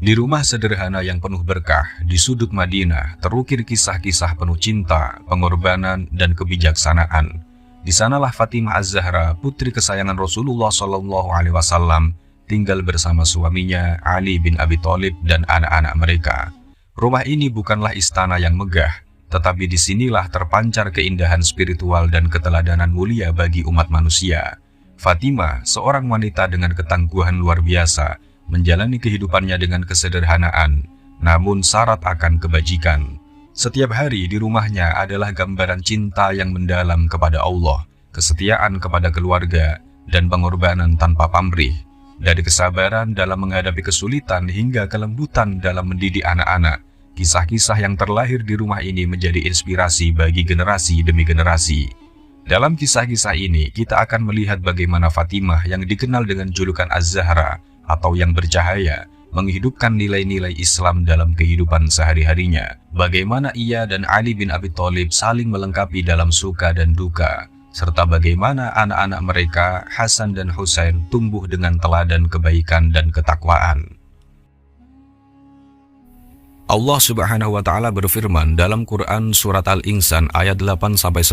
Di rumah sederhana yang penuh berkah, di sudut Madinah, terukir kisah-kisah penuh cinta, pengorbanan, dan kebijaksanaan. Di sanalah Fatimah Az-Zahra, putri kesayangan Rasulullah SAW, tinggal bersama suaminya Ali bin Abi Thalib dan anak-anak mereka. Rumah ini bukanlah istana yang megah, tetapi disinilah terpancar keindahan spiritual dan keteladanan mulia bagi umat manusia. Fatimah, seorang wanita dengan ketangguhan luar biasa, menjalani kehidupannya dengan kesederhanaan, namun syarat akan kebajikan. Setiap hari di rumahnya adalah gambaran cinta yang mendalam kepada Allah, kesetiaan kepada keluarga, dan pengorbanan tanpa pamrih. Dari kesabaran dalam menghadapi kesulitan hingga kelembutan dalam mendidik anak-anak, kisah-kisah yang terlahir di rumah ini menjadi inspirasi bagi generasi demi generasi. Dalam kisah-kisah ini, kita akan melihat bagaimana Fatimah yang dikenal dengan julukan Az-Zahra atau yang bercahaya, menghidupkan nilai-nilai Islam dalam kehidupan sehari-harinya. Bagaimana ia dan Ali bin Abi Thalib saling melengkapi dalam suka dan duka, serta bagaimana anak-anak mereka, Hasan dan Husain, tumbuh dengan teladan kebaikan dan ketakwaan. Allah Subhanahu wa Ta'ala berfirman dalam Quran Surat Al-Insan ayat 8-10,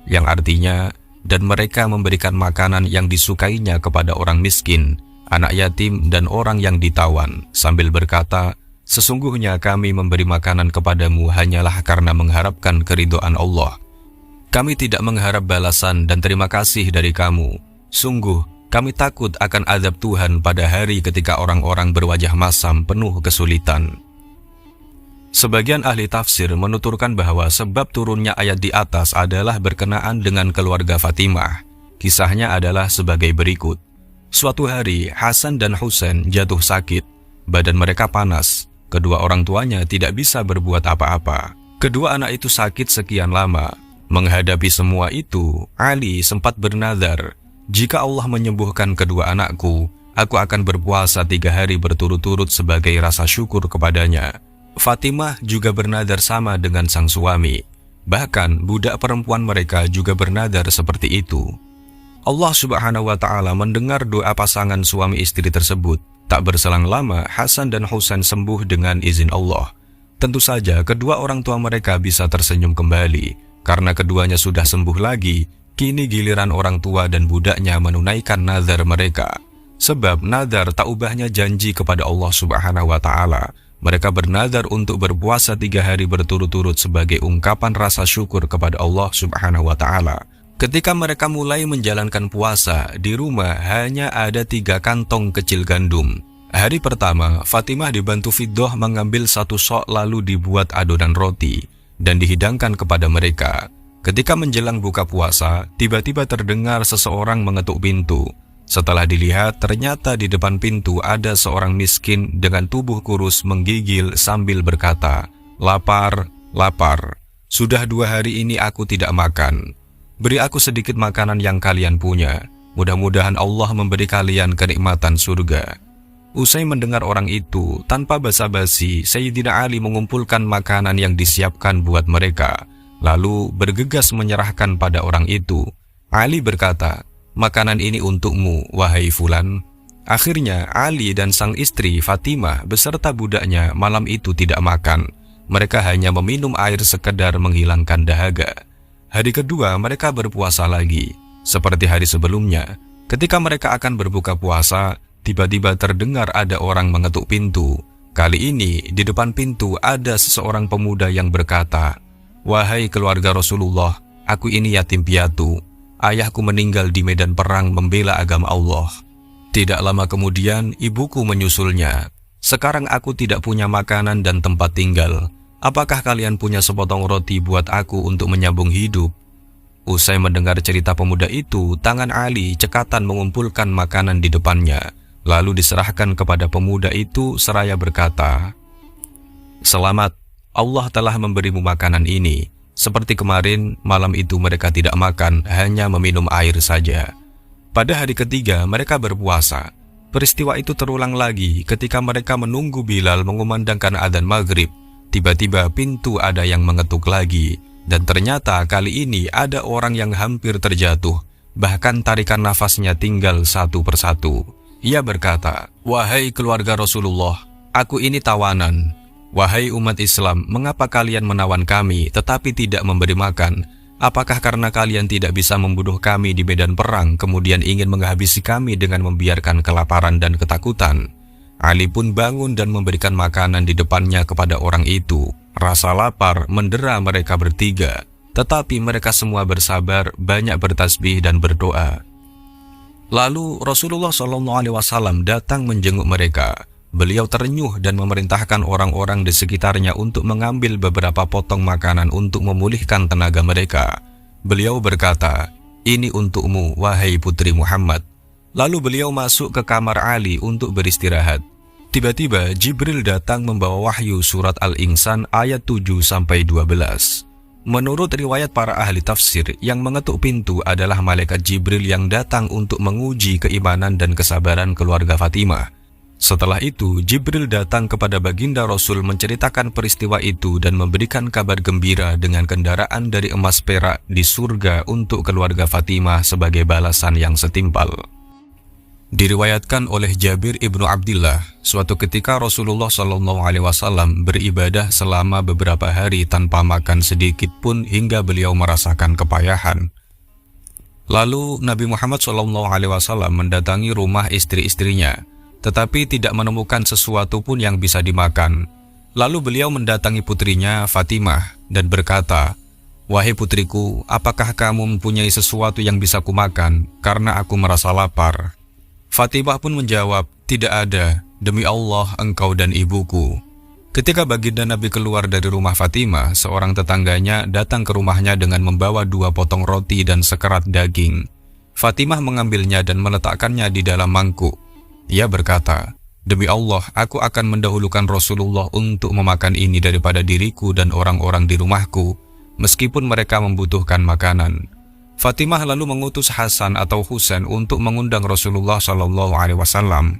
yang artinya, dan mereka memberikan makanan yang disukainya kepada orang miskin, anak yatim, dan orang yang ditawan, sambil berkata, sesungguhnya kami memberi makanan kepadamu hanyalah karena mengharapkan keridhaan Allah. Kami tidak mengharap balasan dan terima kasih dari kamu. Sungguh, kami takut akan azab Tuhan pada hari ketika orang-orang berwajah masam penuh kesulitan. Sebagian ahli tafsir menuturkan bahwa sebab turunnya ayat di atas adalah berkenaan dengan keluarga Fatimah. Kisahnya adalah sebagai berikut. Suatu hari, Hasan dan Husain jatuh sakit. Badan mereka panas. Kedua orang tuanya tidak bisa berbuat apa-apa. Kedua anak itu sakit sekian lama. Menghadapi semua itu, Ali sempat bernazar, jika Allah menyembuhkan kedua anakku, aku akan berpuasa 3 hari berturut-turut sebagai rasa syukur kepadanya. Fatimah juga bernazar sama dengan sang suami. Bahkan budak perempuan mereka juga bernazar seperti itu. Allah Subhanahu wa Ta'ala mendengar doa pasangan suami istri tersebut. Tak berselang lama, Hasan dan Husain sembuh dengan izin Allah. Tentu saja kedua orang tua mereka bisa tersenyum kembali. Karena keduanya sudah sembuh lagi, kini giliran orang tua dan budaknya menunaikan nazar mereka. Sebab nazar tak ubahnya janji kepada Allah Subhanahu wa Ta'ala. Mereka bernazar untuk berpuasa 3 hari berturut-turut sebagai ungkapan rasa syukur kepada Allah Subhanahu wa Ta'ala. Ketika mereka mulai menjalankan puasa, di rumah hanya ada 3 kantong kecil gandum. Hari pertama, Fatimah dibantu Fiddah mengambil 1 sok lalu dibuat adonan roti dan dihidangkan kepada mereka. Ketika menjelang buka puasa, tiba-tiba terdengar seseorang mengetuk pintu. Setelah dilihat, ternyata di depan pintu ada seorang miskin dengan tubuh kurus menggigil sambil berkata, "Lapar, lapar. Sudah 2 hari ini aku tidak makan. Beri aku sedikit makanan yang kalian punya. Mudah-mudahan Allah memberi kalian kenikmatan surga." Usai mendengar orang itu, tanpa basa-basi, Sayyidina Ali mengumpulkan makanan yang disiapkan buat mereka, lalu bergegas menyerahkan pada orang itu. Ali berkata, "Makanan ini untukmu, wahai Fulan." Akhirnya, Ali dan sang istri Fatimah beserta budaknya malam itu tidak makan. Mereka hanya meminum air sekedar menghilangkan dahaga. Hari kedua, mereka berpuasa lagi. Seperti hari sebelumnya, ketika mereka akan berbuka puasa, tiba-tiba terdengar ada orang mengetuk pintu. Kali ini, di depan pintu ada seseorang pemuda yang berkata, "Wahai keluarga Rasulullah, aku ini yatim piatu. Ayahku meninggal di medan perang membela agama Allah. Tidak lama kemudian, ibuku menyusulnya. Sekarang aku tidak punya makanan dan tempat tinggal. Apakah kalian punya sepotong roti buat aku untuk menyambung hidup?" Usai mendengar cerita pemuda itu, tangan Ali cekatan mengumpulkan makanan di depannya. Lalu diserahkan kepada pemuda itu seraya berkata, "Selamat, Allah telah memberimu makanan ini. Seperti kemarin, malam itu mereka tidak makan, hanya meminum air saja." Pada hari ketiga, mereka berpuasa. Peristiwa itu terulang lagi ketika mereka menunggu Bilal mengumandangkan adzan maghrib. Tiba-tiba pintu ada yang mengetuk lagi, dan ternyata kali ini ada orang yang hampir terjatuh, bahkan tarikan nafasnya tinggal satu persatu. Ia berkata, "Wahai keluarga Rasulullah, Aku ini tawanan. Wahai umat Islam, mengapa kalian menawan kami tetapi tidak memberi makan? Apakah karena kalian tidak bisa membunuh kami di medan perang, kemudian ingin menghabisi kami dengan membiarkan kelaparan dan ketakutan? Ali pun bangun dan memberikan makanan di depannya kepada orang itu. Rasa lapar mendera mereka bertiga, tetapi mereka semua bersabar, banyak bertasbih dan berdoa. Lalu Rasulullah SAW datang menjenguk mereka. Beliau terenyuh dan memerintahkan orang-orang di sekitarnya untuk mengambil beberapa potong makanan untuk memulihkan tenaga mereka. Beliau berkata, "Ini untukmu, wahai putri Muhammad." Lalu beliau masuk ke kamar Ali untuk beristirahat. Tiba-tiba Jibril datang membawa wahyu surat Al-Insan ayat 7-12. Menurut riwayat para ahli tafsir, yang mengetuk pintu adalah malaikat Jibril yang datang untuk menguji keimanan dan kesabaran keluarga Fatimah. Setelah itu, Jibril datang kepada baginda Rasul menceritakan peristiwa itu dan memberikan kabar gembira dengan kendaraan dari emas perak di surga untuk keluarga Fatimah sebagai balasan yang setimpal. Diriwayatkan oleh Jabir ibnu Abdillah, suatu ketika Rasulullah SAW beribadah selama beberapa hari tanpa makan sedikit pun hingga beliau merasakan kepayahan. Lalu Nabi Muhammad SAW mendatangi rumah istri-istrinya, tetapi tidak menemukan sesuatu pun yang bisa dimakan. Lalu beliau mendatangi putrinya Fatimah dan berkata, "Wahai putriku, apakah kamu mempunyai sesuatu yang bisa kumakan? Karena aku merasa lapar." Fatimah pun menjawab, "Tidak ada, demi Allah engkau dan ibuku." Ketika baginda Nabi keluar dari rumah Fatimah, seorang tetangganya datang ke rumahnya dengan membawa 2 potong roti dan sekerat daging. Fatimah mengambilnya dan meletakkannya di dalam mangkuk. Ia berkata, "Demi Allah, aku akan mendahulukan Rasulullah untuk memakan ini daripada diriku dan orang-orang di rumahku, meskipun mereka membutuhkan makanan." Fatimah lalu mengutus Hasan atau Husain untuk mengundang Rasulullah SAW.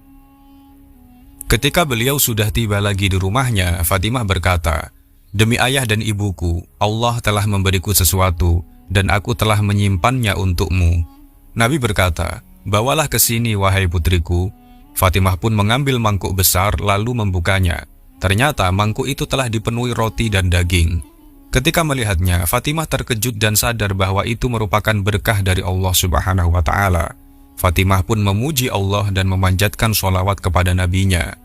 Ketika beliau sudah tiba lagi di rumahnya, Fatimah berkata, "Demi ayah dan ibuku, Allah telah memberiku sesuatu, dan aku telah menyimpannya untukmu." Nabi berkata, "Bawalah ke sini, wahai putriku." Fatimah pun mengambil mangkuk besar lalu membukanya. Ternyata mangkuk itu telah dipenuhi roti dan daging. Ketika melihatnya, Fatimah terkejut dan sadar bahwa itu merupakan berkah dari Allah Subhanahu wa Ta'ala. Fatimah pun memuji Allah dan memanjatkan sholawat kepada nabinya.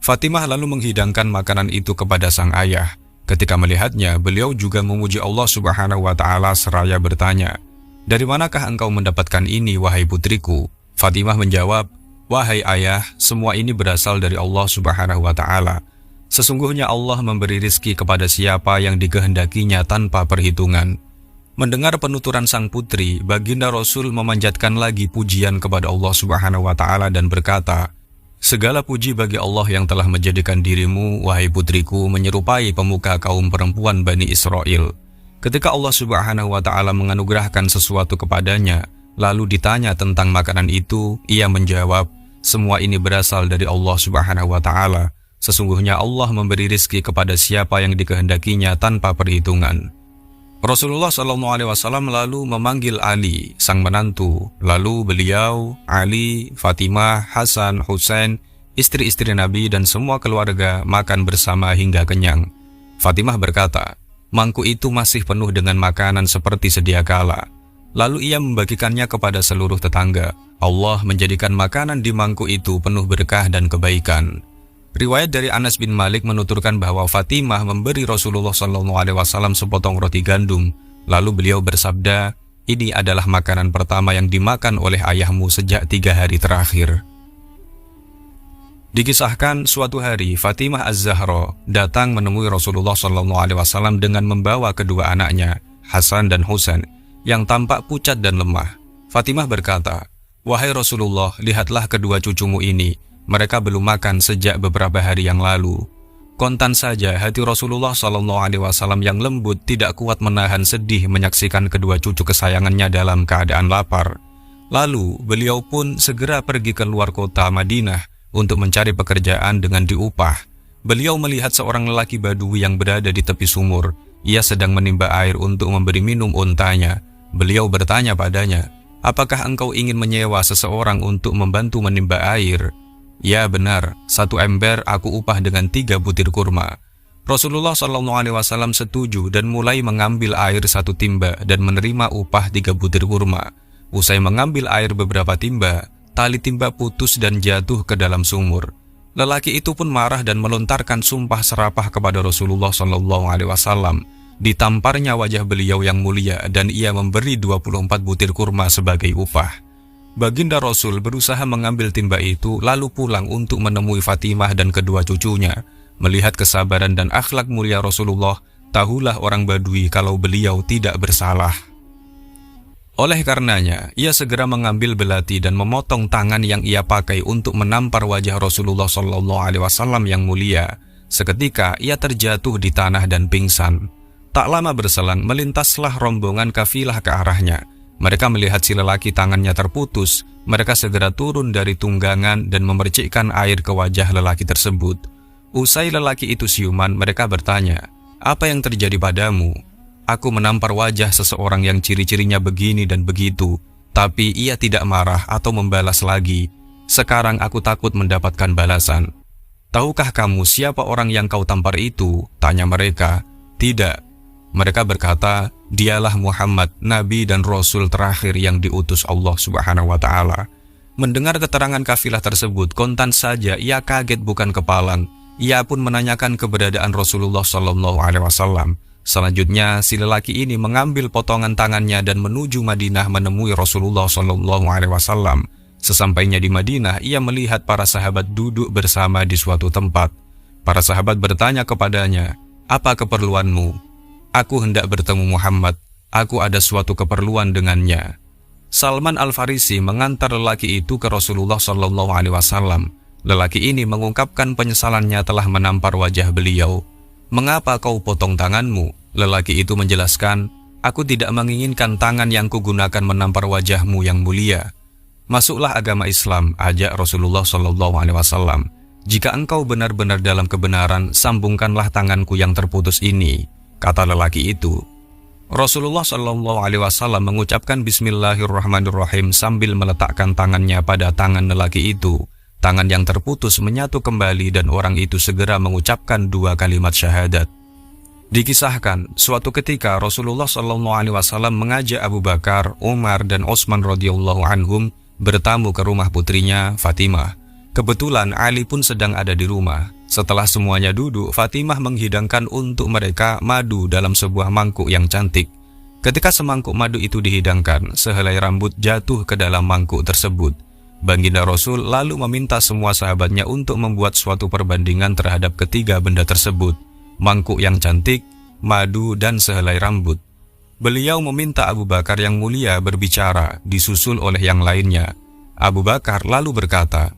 Fatimah lalu menghidangkan makanan itu kepada sang ayah. Ketika melihatnya, beliau juga memuji Allah Subhanahu wa Ta'ala seraya bertanya, "Dari manakah engkau mendapatkan ini, wahai putriku?" Fatimah menjawab, "Wahai ayah, semua ini berasal dari Allah Subhanahu wa Ta'ala. Sesungguhnya Allah memberi rizki kepada siapa yang dikehendakinya tanpa perhitungan." Mendengar penuturan sang putri, baginda Rasul memanjatkan lagi pujian kepada Allah Subhanahu wa Ta'ala dan berkata, "Segala puji bagi Allah yang telah menjadikan dirimu, wahai putriku, menyerupai pemuka kaum perempuan Bani Israel." Ketika Allah Subhanahu wa Ta'ala menganugerahkan sesuatu kepadanya, lalu ditanya tentang makanan itu, ia menjawab, "Semua ini berasal dari Allah Subhanahu wa Ta'ala. Sesungguhnya Allah memberi rizki kepada siapa yang dikehendakinya tanpa perhitungan." Rasulullah SAW lalu memanggil Ali, sang menantu. Lalu beliau, Ali, Fatimah, Hasan, Husain, istri-istri Nabi dan semua keluarga makan bersama hingga kenyang. Fatimah berkata, "Mangkuk itu masih penuh dengan makanan seperti sedia kala." Lalu ia membagikannya kepada seluruh tetangga. Allah menjadikan makanan di mangkuk itu penuh berkah dan kebaikan. Riwayat dari Anas bin Malik menuturkan bahwa Fatimah memberi Rasulullah SAW sepotong roti gandum. Lalu beliau bersabda, "Ini adalah makanan pertama yang dimakan oleh ayahmu sejak 3 hari terakhir." Dikisahkan suatu hari Fatimah Az-Zahra datang menemui Rasulullah SAW dengan membawa kedua anaknya, Hasan dan Husain, yang tampak pucat dan lemah. Fatimah berkata, "Wahai Rasulullah, lihatlah kedua cucumu ini. Mereka belum makan sejak beberapa hari yang lalu." Kontan saja hati Rasulullah SAW yang lembut tidak kuat menahan sedih menyaksikan kedua cucu kesayangannya dalam keadaan lapar. Lalu beliau pun segera pergi ke luar kota Madinah untuk mencari pekerjaan dengan diupah. Beliau melihat seorang lelaki Badui yang berada di tepi sumur. Ia sedang menimba air untuk memberi minum untanya. Beliau bertanya padanya, "Apakah engkau ingin menyewa seseorang untuk membantu menimba air?" Ya benar, 1 ember aku upah dengan 3 butir kurma. Rasulullah SAW setuju dan mulai mengambil air 1 timba dan menerima upah 3 butir kurma. Usai mengambil air beberapa timba, tali timba putus dan jatuh ke dalam sumur. Lelaki itu pun marah dan melontarkan sumpah serapah kepada Rasulullah SAW. Ditamparnya wajah beliau yang mulia dan ia memberi 24 butir kurma sebagai upah. Baginda Rasul berusaha mengambil timba itu lalu pulang untuk menemui Fatimah dan kedua cucunya. Melihat kesabaran dan akhlak mulia Rasulullah, tahulah orang Badui kalau beliau tidak bersalah. Oleh karenanya, ia segera mengambil belati dan memotong tangan yang ia pakai untuk menampar wajah Rasulullah SAW yang mulia. Seketika ia terjatuh di tanah dan pingsan. Tak lama berselang, melintaslah rombongan kafilah ke arahnya. Mereka melihat si lelaki tangannya terputus. Mereka segera turun dari tunggangan dan memercikkan air ke wajah lelaki tersebut. Usai lelaki itu siuman, mereka bertanya, "Apa yang terjadi padamu?" "Aku menampar wajah seseorang yang ciri-cirinya begini dan begitu, tapi ia tidak marah atau membalas lagi. Sekarang aku takut mendapatkan balasan." "Tahukah kamu siapa orang yang kau tampar itu?" tanya mereka. "Tidak." Mereka berkata, "Dialah Muhammad, Nabi dan Rasul terakhir yang diutus Allah Subhanahu wa Ta'ala." Mendengar keterangan kafilah tersebut, kontan saja ia kaget bukan kepalang. Ia pun menanyakan keberadaan Rasulullah SAW. Selanjutnya, si lelaki ini mengambil potongan tangannya dan menuju Madinah menemui Rasulullah SAW. Sesampainya di Madinah, ia melihat para sahabat duduk bersama di suatu tempat. Para sahabat bertanya kepadanya, "Apa keperluanmu?" "Aku hendak bertemu Muhammad. Aku ada suatu keperluan dengannya." Salman Al-Farisi mengantar lelaki itu ke Rasulullah SAW. Lelaki ini mengungkapkan penyesalannya telah menampar wajah beliau. "Mengapa kau potong tanganmu?" Lelaki itu menjelaskan, "Aku tidak menginginkan tangan yang kugunakan menampar wajahmu yang mulia." "Masuklah agama Islam," ajak Rasulullah SAW. "Jika engkau benar-benar dalam kebenaran, sambungkanlah tanganku yang terputus ini," kata lelaki itu. Rasulullah SAW mengucapkan Bismillahirrahmanirrahim sambil meletakkan tangannya pada tangan lelaki itu. Tangan yang terputus menyatu kembali dan orang itu segera mengucapkan 2 kalimat syahadat. Dikisahkan, suatu ketika Rasulullah SAW mengajak Abu Bakar, Umar, dan Utsman radhiyallahu anhum bertamu ke rumah putrinya Fatimah. Kebetulan Ali pun sedang ada di rumah. Setelah semuanya duduk, Fatimah menghidangkan untuk mereka madu dalam sebuah mangkuk yang cantik. Ketika semangkuk madu itu dihidangkan, sehelai rambut jatuh ke dalam mangkuk tersebut. Baginda Rasul lalu meminta semua sahabatnya untuk membuat suatu perbandingan terhadap ketiga benda tersebut, mangkuk yang cantik, madu, dan sehelai rambut. Beliau meminta Abu Bakar yang mulia berbicara, disusul oleh yang lainnya. Abu Bakar lalu berkata,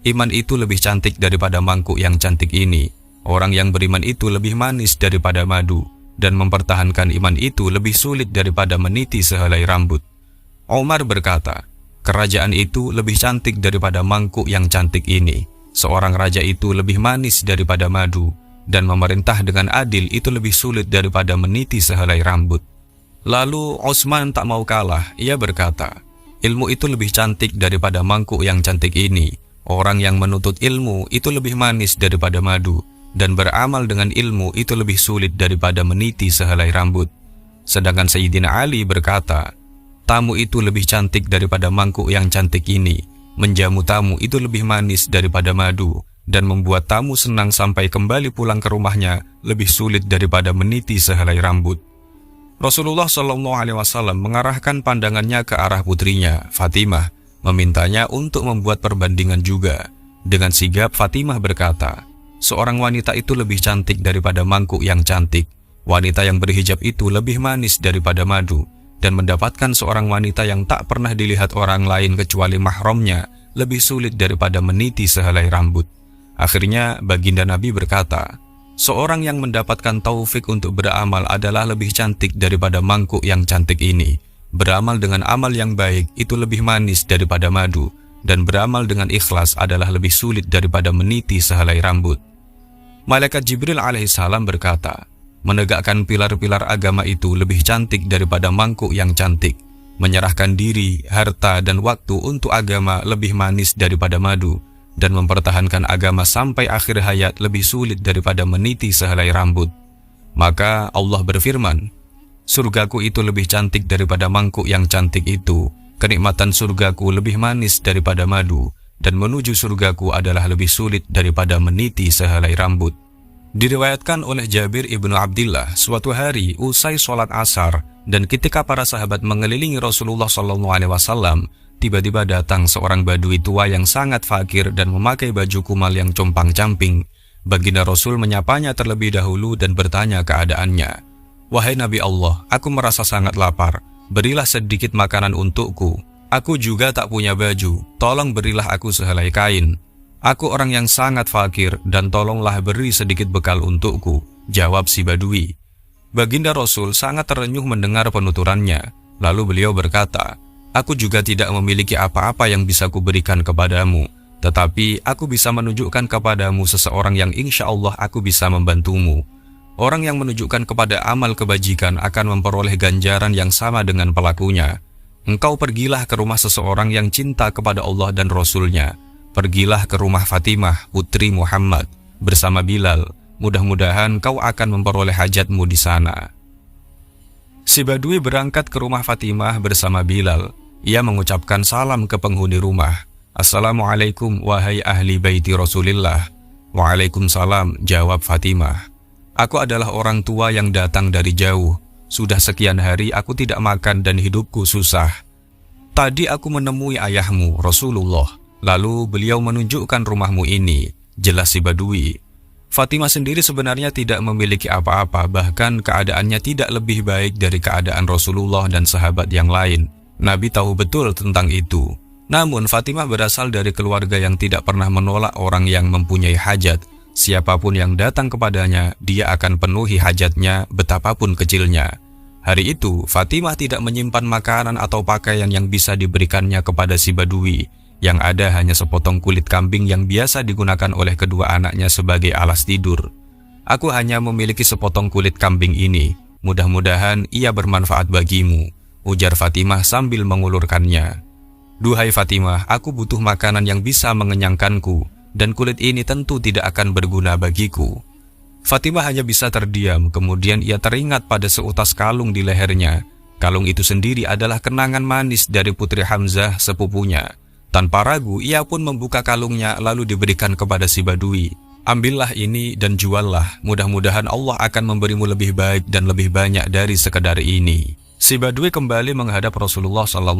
"Iman itu lebih cantik daripada mangkuk yang cantik ini. Orang yang beriman itu lebih manis daripada madu, dan mempertahankan iman itu lebih sulit daripada meniti sehelai rambut." Umar berkata, "Kerajaan itu lebih cantik daripada mangkuk yang cantik ini. Seorang raja itu lebih manis daripada madu, dan memerintah dengan adil itu lebih sulit daripada meniti sehelai rambut." Lalu Utsman tak mau kalah, ia berkata, "Ilmu itu lebih cantik daripada mangkuk yang cantik ini. Orang yang menuntut ilmu itu lebih manis daripada madu, dan beramal dengan ilmu itu lebih sulit daripada meniti sehelai rambut." Sedangkan Sayyidina Ali berkata, "Tamu itu lebih cantik daripada mangkuk yang cantik ini. Menjamu tamu itu lebih manis daripada madu, dan membuat tamu senang sampai kembali pulang ke rumahnya lebih sulit daripada meniti sehelai rambut." Rasulullah SAW mengarahkan pandangannya ke arah putrinya, Fatimah, memintanya untuk membuat perbandingan juga. Dengan sigap Fatimah berkata, "Seorang wanita itu lebih cantik daripada mangkuk yang cantik. Wanita yang berhijab itu lebih manis daripada madu, dan mendapatkan seorang wanita yang tak pernah dilihat orang lain kecuali mahramnya lebih sulit daripada meniti sehelai rambut." Akhirnya baginda Nabi berkata, "Seorang yang mendapatkan taufik untuk beramal adalah lebih cantik daripada mangkuk yang cantik ini. Beramal dengan amal yang baik itu lebih manis daripada madu, dan beramal dengan ikhlas adalah lebih sulit daripada meniti sehelai rambut." Malaikat Jibril alaihissalam berkata, "Menegakkan pilar-pilar agama itu lebih cantik daripada mangkuk yang cantik. Menyerahkan diri, harta, dan waktu untuk agama lebih manis daripada madu, dan mempertahankan agama sampai akhir hayat lebih sulit daripada meniti sehelai rambut. Maka Allah berfirman, surgaku itu lebih cantik daripada mangkuk yang cantik itu, kenikmatan surgaku lebih manis daripada madu, dan menuju surgaku adalah lebih sulit daripada meniti sehelai rambut. Diriwayatkan oleh Jabir ibnu Abdillah, suatu hari usai sholat asar dan ketika para sahabat mengelilingi Rasulullah SAW, tiba-tiba datang seorang badui tua yang sangat fakir dan memakai baju kumal yang compang-camping. Baginda Rasul menyapanya terlebih dahulu dan bertanya keadaannya. Wahai Nabi Allah, aku merasa sangat lapar. Berilah sedikit makanan untukku. Aku juga tak punya baju. Tolong berilah aku sehelai kain. Aku orang yang sangat fakir dan tolonglah beri sedikit bekal untukku, jawab si badui. Baginda Rasul sangat terenyuh mendengar penuturannya. Lalu beliau berkata, aku juga tidak memiliki apa-apa yang bisa kuberikan kepadamu, tetapi aku bisa menunjukkan kepadamu seseorang yang insya Allah aku bisa membantumu. Orang yang menunjukkan kepada amal kebajikan akan memperoleh ganjaran yang sama dengan pelakunya. Engkau pergilah ke rumah seseorang yang cinta kepada Allah dan Rasulnya. Pergilah ke rumah Fatimah, putri Muhammad, bersama Bilal. Mudah-mudahan kau akan memperoleh hajatmu di sana. Si badui berangkat ke rumah Fatimah bersama Bilal. Ia mengucapkan salam ke penghuni rumah. Assalamualaikum wahai ahli baiti Rasulillah. Waalaikumsalam, jawab Fatimah. Aku adalah orang tua yang datang dari jauh. Sudah sekian hari aku tidak makan dan hidupku susah. Tadi aku menemui ayahmu, Rasulullah. Lalu beliau menunjukkan rumahmu ini, jelas si badui. Fatimah sendiri sebenarnya tidak memiliki apa-apa, bahkan keadaannya tidak lebih baik dari keadaan Rasulullah dan sahabat yang lain. Nabi tahu betul tentang itu. Namun Fatimah berasal dari keluarga yang tidak pernah menolak orang yang mempunyai hajat. Siapapun yang datang kepadanya, dia akan penuhi hajatnya betapapun kecilnya. Hari itu, Fatimah tidak menyimpan makanan atau pakaian yang bisa diberikannya kepada si badui. Yang ada hanya sepotong kulit kambing yang biasa digunakan oleh kedua anaknya sebagai alas tidur. Aku hanya memiliki sepotong kulit kambing ini. Mudah-mudahan ia bermanfaat bagimu, ujar Fatimah sambil mengulurkannya. Duhai Fatimah, aku butuh makanan yang bisa mengenyangkanku, dan kulit ini tentu tidak akan berguna bagiku. Fatimah hanya bisa terdiam, kemudian ia teringat pada seutas kalung di lehernya. Kalung itu sendiri adalah kenangan manis dari putri Hamzah, sepupunya. Tanpa ragu, ia pun membuka kalungnya lalu diberikan kepada si badui. Ambillah ini dan juallah, mudah-mudahan Allah akan memberimu lebih baik dan lebih banyak dari sekedar ini. Si badui kembali menghadap Rasulullah SAW.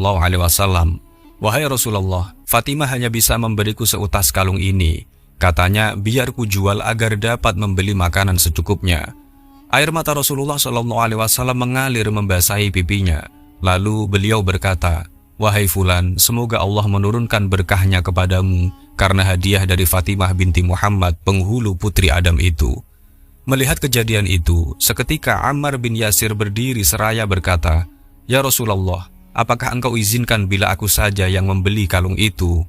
Wahai Rasulullah, Fatimah hanya bisa memberiku seutas kalung ini. Katanya, biar ku jual agar dapat membeli makanan secukupnya. Air mata Rasulullah SAW mengalir membasahi pipinya. Lalu beliau berkata, wahai Fulan, semoga Allah menurunkan berkahnya kepadamu karena hadiah dari Fatimah binti Muhammad, penghulu putri Adam itu. Melihat kejadian itu, seketika Ammar bin Yasir berdiri seraya berkata, ya Rasulullah, apakah engkau izinkan bila aku saja yang membeli kalung itu?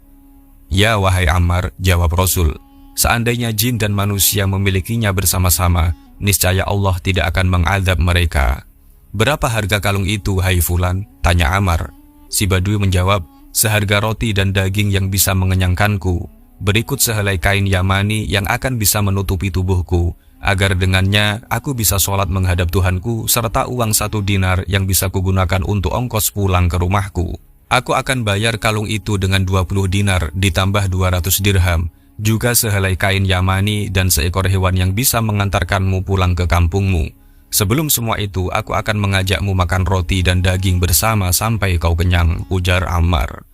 Ya wahai Ammar, jawab Rasul, seandainya jin dan manusia memilikinya bersama-sama, niscaya Allah tidak akan mengadab mereka. Berapa harga kalung itu, hai Fulan? Tanya Ammar. Si badui menjawab, seharga roti dan daging yang bisa mengenyangkanku. Berikut sehelai kain Yamani yang akan bisa menutupi tubuhku, agar dengannya aku bisa sholat menghadap Tuhanku, serta uang 1 dinar yang bisa kugunakan untuk ongkos pulang ke rumahku. Aku akan bayar kalung itu dengan 20 dinar ditambah 200 dirham, juga sehelai kain Yamani dan seekor hewan yang bisa mengantarkanmu pulang ke kampungmu. Sebelum semua itu, aku akan mengajakmu makan roti dan daging bersama sampai kau kenyang, ujar Ammar.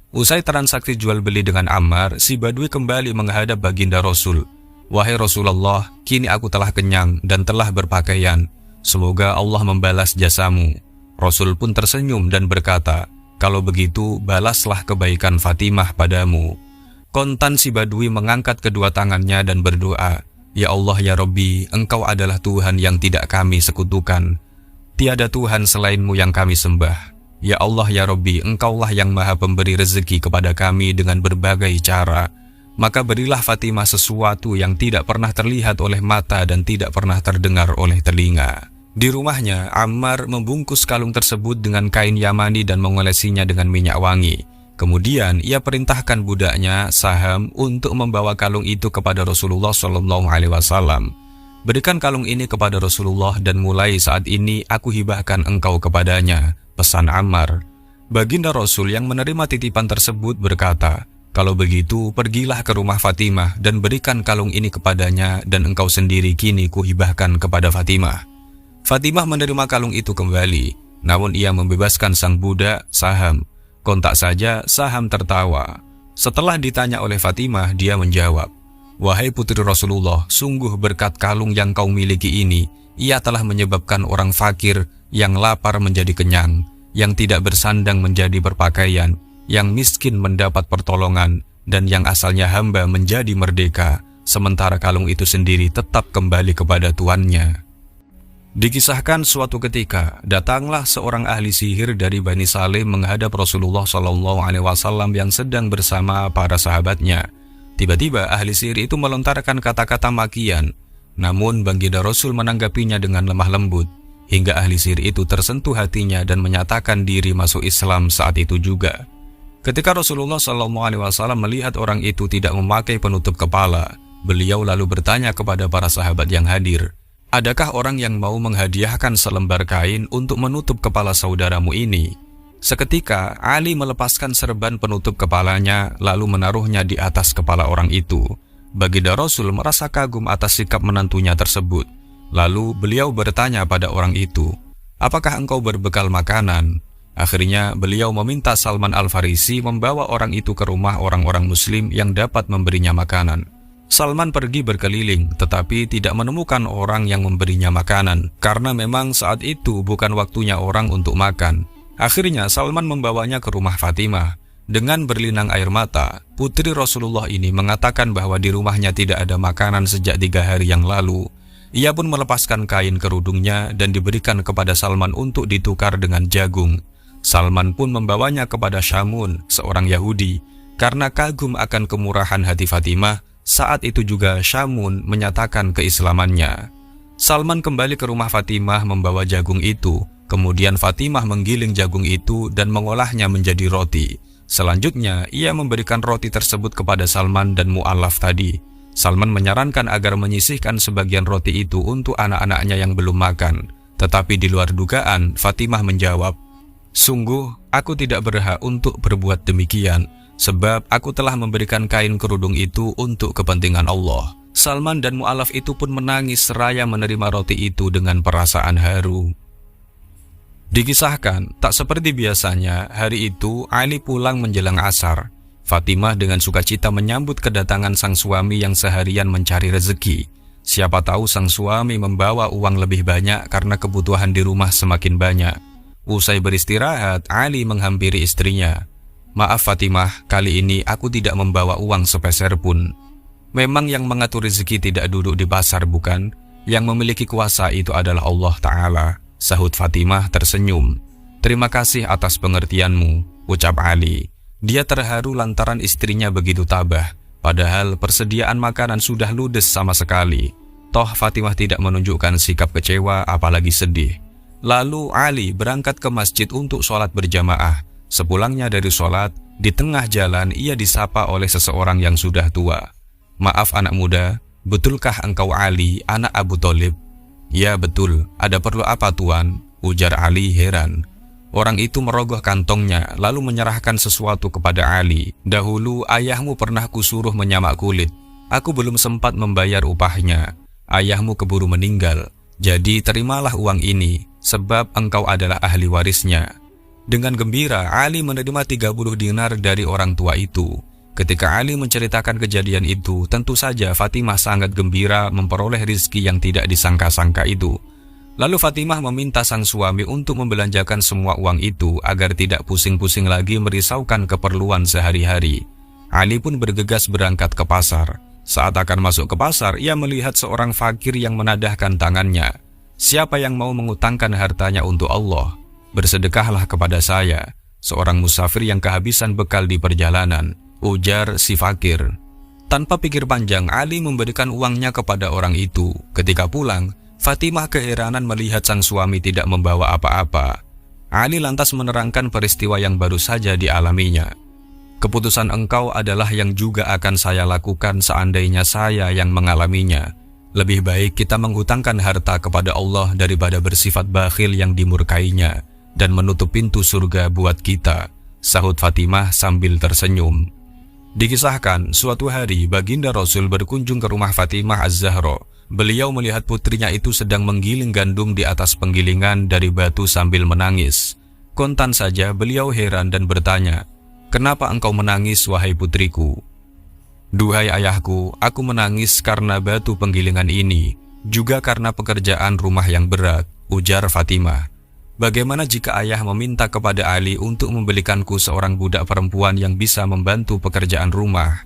Usai transaksi jual beli dengan Ammar, si badui kembali menghadap baginda Rasul. Wahai Rasulullah, kini aku telah kenyang dan telah berpakaian. Semoga Allah membalas jasamu. Rasul pun tersenyum dan berkata, kalau begitu, balaslah kebaikan Fatimah padamu. Kontan si badui mengangkat kedua tangannya dan berdoa, ya Allah ya Rabbi, Engkau adalah Tuhan yang tidak kami sekutukan. Tiada Tuhan selainmu yang kami sembah. Ya Allah ya Rabbi, Engkaulah yang maha pemberi rezeki kepada kami dengan berbagai cara. Maka berilah Fatimah sesuatu yang tidak pernah terlihat oleh mata dan tidak pernah terdengar oleh telinga. Di rumahnya, Ammar membungkus kalung tersebut dengan kain Yamani dan mengolesinya dengan minyak wangi. Kemudian ia perintahkan budaknya Saham untuk membawa kalung itu kepada Rasulullah SAW. Berikan kalung ini kepada Rasulullah dan mulai saat ini aku hibahkan engkau kepadanya, pesan Ammar. Baginda Rasul yang menerima titipan tersebut berkata, kalau begitu pergilah ke rumah Fatimah dan berikan kalung ini kepadanya dan engkau sendiri kini kuhibahkan kepada Fatimah. Fatimah menerima kalung itu kembali, namun ia membebaskan sang budak Saham. Kontak saja Saham tertawa. Setelah ditanya oleh Fatimah, dia menjawab, wahai putri Rasulullah, sungguh berkat kalung yang kau miliki ini, ia telah menyebabkan orang fakir yang lapar menjadi kenyang, yang tidak bersandang menjadi berpakaian, yang miskin mendapat pertolongan, dan yang asalnya hamba menjadi merdeka, sementara kalung itu sendiri tetap kembali kepada tuannya. Dikisahkan suatu ketika, datanglah seorang ahli sihir dari Bani Salim menghadap Rasulullah SAW yang sedang bersama para sahabatnya. Tiba-tiba ahli sihir itu melontarkan kata-kata makian, namun baginda Rasul menanggapinya dengan lemah lembut, hingga ahli sihir itu tersentuh hatinya dan menyatakan diri masuk Islam saat itu juga. Ketika Rasulullah SAW melihat orang itu tidak memakai penutup kepala, beliau lalu bertanya kepada para sahabat yang hadir, adakah orang yang mau menghadiahkan selembar kain untuk menutup kepala saudaramu ini? Seketika Ali melepaskan serban penutup kepalanya lalu menaruhnya di atas kepala orang itu. Baginda Rasul merasa kagum atas sikap menantunya tersebut. Lalu beliau bertanya pada orang itu, apakah engkau berbekal makanan? Akhirnya beliau meminta Salman Al-Farisi membawa orang itu ke rumah orang-orang muslim yang dapat memberinya makanan. Salman pergi berkeliling tetapi tidak menemukan orang yang memberinya makanan karena memang saat itu bukan waktunya orang untuk makan. Akhirnya Salman membawanya ke rumah Fatimah. Dengan berlinang air mata, putri Rasulullah ini mengatakan bahwa di rumahnya tidak ada makanan sejak 3 hari yang lalu. Ia pun melepaskan kain kerudungnya dan diberikan kepada Salman untuk ditukar dengan jagung. Salman pun membawanya kepada Syamun, seorang Yahudi. Karena kagum akan kemurahan hati Fatimah, saat itu juga Syamun menyatakan keislamannya. Salman kembali ke rumah Fatimah membawa jagung itu. Kemudian Fatimah menggiling jagung itu dan mengolahnya menjadi roti. Selanjutnya, ia memberikan roti tersebut kepada Salman dan Mu'allaf tadi. Salman menyarankan agar menyisihkan sebagian roti itu untuk anak-anaknya yang belum makan. Tetapi di luar dugaan, Fatimah menjawab, sungguh, aku tidak berhak untuk berbuat demikian. Sebab aku telah memberikan kain kerudung itu untuk kepentingan Allah. Salman dan Mu'allaf itu pun menangis seraya menerima roti itu dengan perasaan haru. Dikisahkan, tak seperti biasanya, hari itu Ali pulang menjelang asar. Fatimah dengan sukacita menyambut kedatangan sang suami yang seharian mencari rezeki. Siapa tahu sang suami membawa uang lebih banyak karena kebutuhan di rumah semakin banyak. Usai beristirahat, Ali menghampiri istrinya. Maaf Fatimah, kali ini aku tidak membawa uang sepeser pun. Memang yang mengatur rezeki tidak duduk di pasar bukan? Yang memiliki kuasa itu adalah Allah Ta'ala, sahut Fatimah tersenyum. Terima kasih atas pengertianmu, ucap Ali. Dia terharu lantaran istrinya begitu tabah, padahal persediaan makanan sudah ludes sama sekali. Toh Fatimah tidak menunjukkan sikap kecewa apalagi sedih. Lalu Ali berangkat ke masjid untuk sholat berjamaah. Sepulangnya dari sholat, di tengah jalan ia disapa oleh seseorang yang sudah tua. Maaf anak muda, betulkah engkau Ali, anak Abu Thalib? Ya betul, ada perlu apa tuan? Ujar Ali heran. Orang itu merogoh kantongnya, lalu menyerahkan sesuatu kepada Ali. Dahulu ayahmu pernah kusuruh menyamak kulit. Aku belum sempat membayar upahnya. Ayahmu keburu meninggal. Jadi terimalah uang ini, sebab engkau adalah ahli warisnya. Dengan gembira, Ali menerima 30 dinar dari orang tua itu. Ketika Ali menceritakan kejadian itu, tentu saja Fatimah sangat gembira memperoleh rizki yang tidak disangka-sangka itu. Lalu Fatimah meminta sang suami untuk membelanjakan semua uang itu agar tidak pusing-pusing lagi merisaukan keperluan sehari-hari. Ali pun bergegas berangkat ke pasar. Saat akan masuk ke pasar, ia melihat seorang fakir yang menadahkan tangannya. Siapa yang mau mengutangkan hartanya untuk Allah? Bersedekahlah kepada saya, seorang musafir yang kehabisan bekal di perjalanan, ujar si fakir. Tanpa pikir panjang, Ali memberikan uangnya kepada orang itu. Ketika pulang, Fatimah keheranan melihat sang suami tidak membawa apa-apa. Ali lantas menerangkan peristiwa yang baru saja dialaminya. Keputusan engkau adalah yang juga akan saya lakukan seandainya saya yang mengalaminya. Lebih baik kita menghutangkan harta kepada Allah daripada bersifat bakhil yang dimurkainya dan menutup pintu surga buat kita, sahut Fatimah sambil tersenyum. Dikisahkan, suatu hari baginda Rasul berkunjung ke rumah Fatimah Az-Zahra. Beliau melihat putrinya itu sedang menggiling gandum di atas penggilingan dari batu sambil menangis. Kontan saja beliau heran dan bertanya, "Kenapa engkau menangis, wahai putriku?" "Duhai ayahku, aku menangis karena batu penggilingan ini, juga karena pekerjaan rumah yang berat," ujar Fatimah. "Bagaimana jika ayah meminta kepada Ali untuk membelikanku seorang budak perempuan yang bisa membantu pekerjaan rumah?"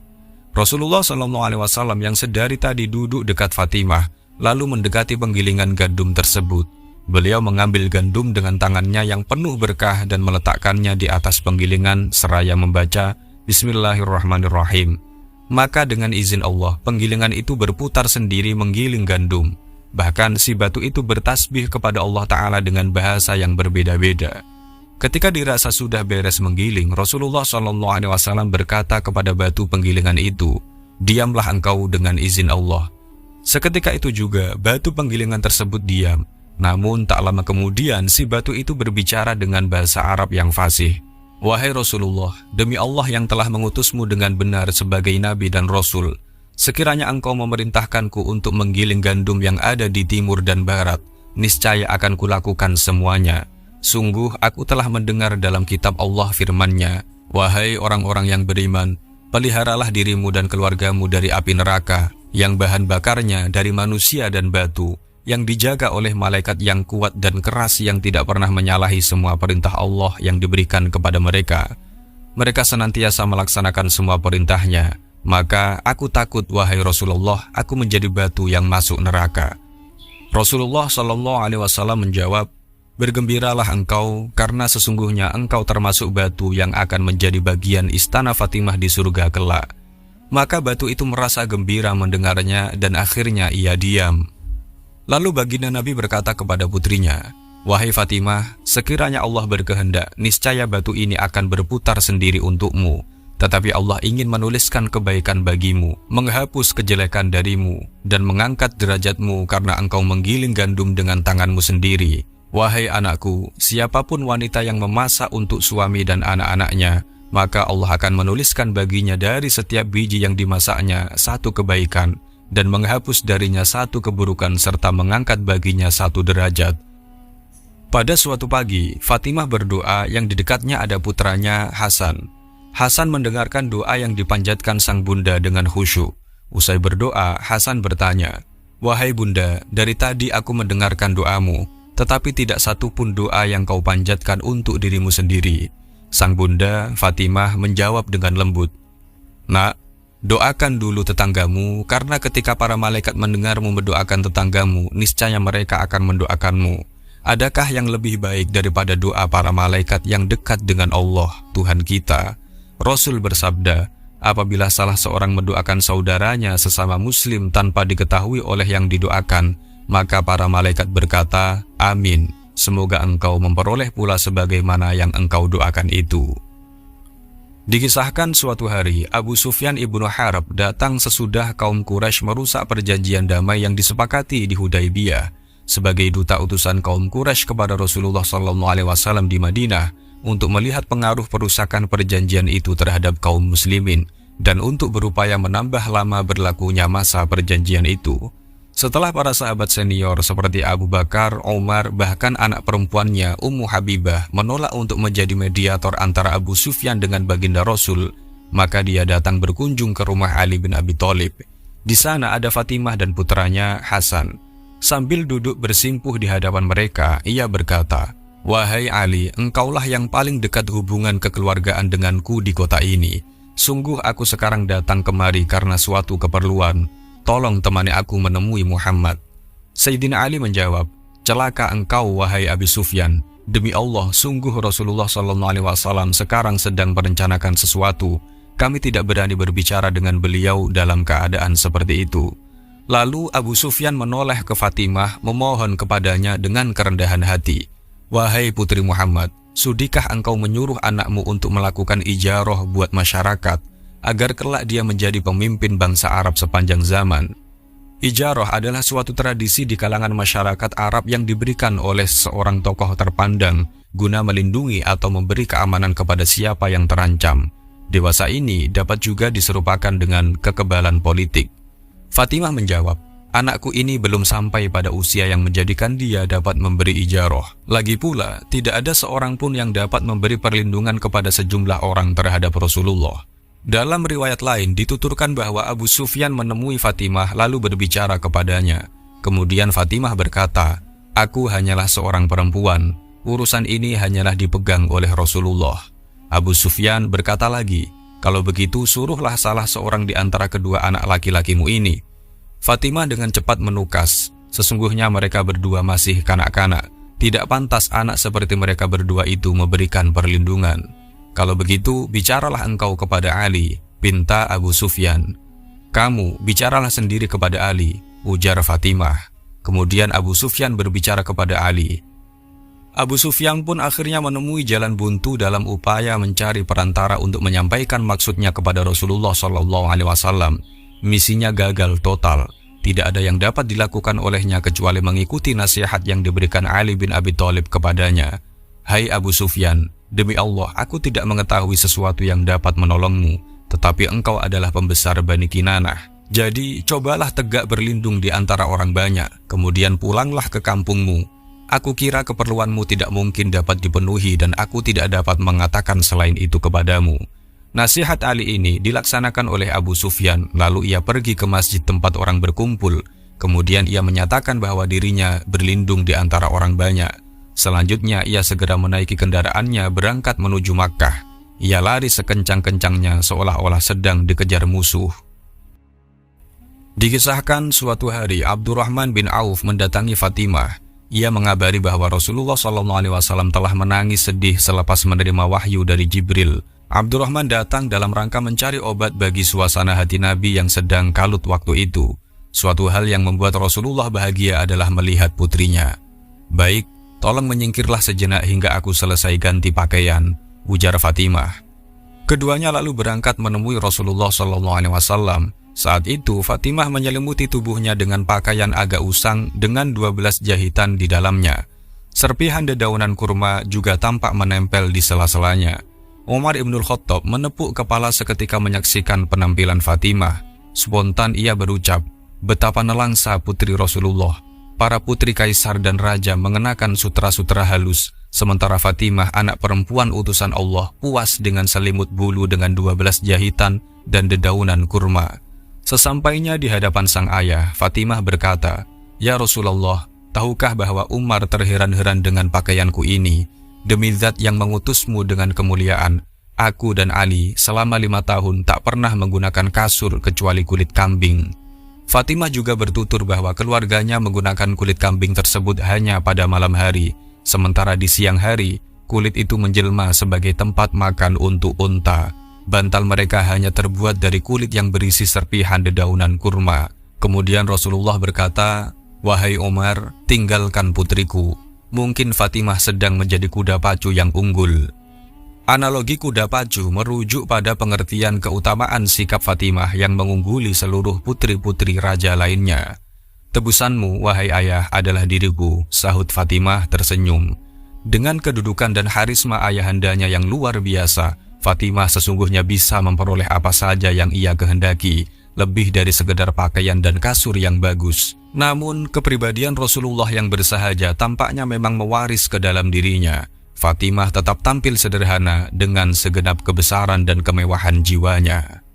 Rasulullah SAW yang sedari tadi duduk dekat Fatimah, lalu mendekati penggilingan gandum tersebut. Beliau mengambil gandum dengan tangannya yang penuh berkah dan meletakkannya di atas penggilingan seraya membaca Bismillahirrahmanirrahim. Maka dengan izin Allah, penggilingan itu berputar sendiri menggiling gandum. Bahkan si batu itu bertasbih kepada Allah Ta'ala dengan bahasa yang berbeda-beda. Ketika dirasa sudah beres menggiling, Rasulullah SAW berkata kepada batu penggilingan itu, "Diamlah engkau dengan izin Allah." Seketika itu juga batu penggilingan tersebut diam. Namun tak lama kemudian si batu itu berbicara dengan bahasa Arab yang fasih. "Wahai Rasulullah, demi Allah yang telah mengutusmu dengan benar sebagai Nabi dan Rasul, sekiranya engkau memerintahkanku untuk menggiling gandum yang ada di timur dan barat, niscaya akan kulakukan semuanya. Sungguh aku telah mendengar dalam kitab Allah firman-Nya, wahai orang-orang yang beriman, peliharalah dirimu dan keluargamu dari api neraka, yang bahan bakarnya dari manusia dan batu, yang dijaga oleh malaikat yang kuat dan keras yang tidak pernah menyalahi semua perintah Allah yang diberikan kepada mereka. Mereka senantiasa melaksanakan semua perintahnya. Maka aku takut, wahai Rasulullah, aku menjadi batu yang masuk neraka." Rasulullah SAW menjawab, "Bergembiralah engkau, karena sesungguhnya engkau termasuk batu yang akan menjadi bagian istana Fatimah di surga kelak." Maka batu itu merasa gembira mendengarnya dan akhirnya ia diam. Lalu baginda Nabi berkata kepada putrinya, "Wahai Fatimah, sekiranya Allah berkehendak, niscaya batu ini akan berputar sendiri untukmu. Tetapi Allah ingin menuliskan kebaikan bagimu, menghapus kejelekan darimu, dan mengangkat derajatmu karena engkau menggiling gandum dengan tanganmu sendiri. Wahai anakku, siapapun wanita yang memasak untuk suami dan anak-anaknya, maka Allah akan menuliskan baginya dari setiap biji yang dimasaknya satu kebaikan, dan menghapus darinya satu keburukan serta mengangkat baginya satu derajat." Pada suatu pagi, Fatimah berdoa yang di dekatnya ada putranya Hasan. Hasan mendengarkan doa yang dipanjatkan sang bunda dengan khusyuk. Usai berdoa, Hasan bertanya, "Wahai bunda, dari tadi aku mendengarkan doamu, tetapi tidak satu pun doa yang kau panjatkan untuk dirimu sendiri." Sang bunda, Fatimah, menjawab dengan lembut, "Nak, doakan dulu tetanggamu, karena ketika para malaikat mendengarmu mendoakan tetanggamu, niscaya mereka akan mendoakanmu. Adakah yang lebih baik daripada doa para malaikat yang dekat dengan Allah, Tuhan kita?" Rasul bersabda, "Apabila salah seorang mendoakan saudaranya sesama muslim tanpa diketahui oleh yang didoakan, maka para malaikat berkata, 'Amin, semoga engkau memperoleh pula sebagaimana yang engkau doakan itu.'" Dikisahkan suatu hari, Abu Sufyan ibnu Harb datang sesudah kaum Quraisy merusak perjanjian damai yang disepakati di Hudaybiyah. Sebagai duta utusan kaum Quraisy kepada Rasulullah SAW di Madinah untuk melihat pengaruh perusakan perjanjian itu terhadap kaum muslimin dan untuk berupaya menambah lama berlakunya masa perjanjian itu. Setelah para sahabat senior seperti Abu Bakar, Umar, bahkan anak perempuannya Ummu Habibah menolak untuk menjadi mediator antara Abu Sufyan dengan baginda Rasul, maka dia datang berkunjung ke rumah Ali bin Abi Thalib. Di sana ada Fatimah dan putranya Hasan. Sambil duduk bersimpuh di hadapan mereka, ia berkata, "Wahai Ali, engkaulah yang paling dekat hubungan kekeluargaan denganku di kota ini. Sungguh aku sekarang datang kemari karena suatu keperluan. Tolong temani aku menemui Muhammad." Sayyidina Ali menjawab, "Celaka engkau, wahai Abi Sufyan. Demi Allah, sungguh Rasulullah SAW sekarang sedang merencanakan sesuatu. Kami tidak berani berbicara dengan beliau dalam keadaan seperti itu." Lalu Abu Sufyan menoleh ke Fatimah, memohon kepadanya dengan kerendahan hati, "Wahai putri Muhammad, Sudikah engkau menyuruh anakmu untuk melakukan ijarah buat masyarakat, agar kelak dia menjadi pemimpin bangsa Arab sepanjang zaman? Ijarah adalah suatu tradisi di kalangan masyarakat Arab yang diberikan oleh seorang tokoh terpandang guna melindungi atau memberi keamanan kepada siapa yang terancam. Dewasa ini dapat juga diserupakan dengan kekebalan politik. Fatimah menjawab, anakku ini belum sampai pada usia yang menjadikan dia dapat memberi ijarah. Lagi pula, tidak ada seorang pun yang dapat memberi perlindungan kepada sejumlah orang terhadap Rasulullah. Dalam riwayat lain dituturkan bahwa Abu Sufyan menemui Fatimah lalu berbicara kepadanya. Kemudian Fatimah berkata, aku hanyalah seorang perempuan, urusan ini hanyalah dipegang oleh Rasulullah. Abu Sufyan berkata lagi, kalau begitu suruhlah salah seorang di antara kedua anak laki-lakimu ini. Fatimah dengan cepat menukas, sesungguhnya mereka berdua masih kanak-kanak, tidak pantas anak seperti mereka berdua itu memberikan perlindungan. Kalau begitu, bicaralah engkau kepada Ali, pinta Abu Sufyan. Kamu bicaralah sendiri kepada Ali, ujar Fatimah. Kemudian Abu Sufyan berbicara kepada Ali. Abu Sufyan pun akhirnya menemui jalan buntu dalam upaya mencari perantara untuk menyampaikan maksudnya kepada Rasulullah SAW. Misinya gagal total. Tidak ada yang dapat dilakukan olehnya kecuali mengikuti nasihat yang diberikan Ali bin Abi Thalib kepadanya. Hai Abu Sufyan, demi Allah, aku tidak mengetahui sesuatu yang dapat menolongmu, tetapi engkau adalah pembesar Bani Kinanah. Jadi, cobalah tegak berlindung di antara orang banyak, kemudian pulanglah ke kampungmu. Aku kira keperluanmu tidak mungkin dapat dipenuhi dan aku tidak dapat mengatakan selain itu kepadamu. Nasihat Ali ini dilaksanakan oleh Abu Sufyan, lalu ia pergi ke masjid tempat orang berkumpul. Kemudian ia menyatakan bahwa dirinya berlindung di antara orang banyak. Selanjutnya ia segera menaiki kendaraannya berangkat menuju Makkah. Ia lari sekencang-kencangnya seolah-olah sedang dikejar musuh. Dikisahkan suatu hari Abdurrahman bin Auf mendatangi Fatimah. Ia mengabari bahwa Rasulullah SAW telah menangis sedih selepas menerima wahyu dari Jibril. Abdurrahman datang dalam rangka mencari obat bagi suasana hati Nabi yang sedang kalut waktu itu. Suatu hal yang membuat Rasulullah bahagia adalah melihat putrinya. Baik, tolong menyingkirlah sejenak hingga aku selesai ganti pakaian, ujar Fatimah. Keduanya lalu berangkat menemui Rasulullah SAW. Saat itu Fatimah menyelimuti tubuhnya dengan pakaian agak usang dengan 12 jahitan di dalamnya. Serpihan dedaunan kurma juga tampak menempel di sela-selanya. Umar Ibnul Khattab menepuk kepala seketika menyaksikan penampilan Fatimah. Spontan ia berucap, betapa nelangsa putri Rasulullah. Para putri kaisar dan raja mengenakan sutra-sutra halus, sementara Fatimah, anak perempuan utusan Allah, puas dengan selimut bulu dengan 12 jahitan dan dedaunan kurma. Sesampainya di hadapan sang ayah, Fatimah berkata, Ya Rasulullah, tahukah bahwa Umar terheran-heran dengan pakaianku ini? Demi zat yang mengutusmu dengan kemuliaan, aku dan Ali selama 5 tahun tak pernah menggunakan kasur kecuali kulit kambing. Fatimah juga bertutur bahwa keluarganya menggunakan kulit kambing tersebut hanya pada malam hari, sementara di siang hari, kulit itu menjelma sebagai tempat makan untuk unta. Bantal mereka hanya terbuat dari kulit yang berisi serpihan dedaunan kurma. Kemudian Rasulullah berkata, Wahai Umar, tinggalkan putriku. Mungkin Fatimah sedang menjadi kuda pacu yang unggul. Analogi kuda pacu merujuk pada pengertian keutamaan sikap Fatimah yang mengungguli seluruh putri-putri raja lainnya. Tebusanmu, wahai ayah, adalah diriku, sahut Fatimah tersenyum. Dengan kedudukan dan harisma ayahandanya yang luar biasa, Fatimah sesungguhnya bisa memperoleh apa saja yang ia kehendaki, lebih dari sekedar pakaian dan kasur yang bagus. Namun, kepribadian Rasulullah yang bersahaja tampaknya memang mewaris ke dalam dirinya. Fatimah tetap tampil sederhana dengan segenap kebesaran dan kemewahan jiwanya.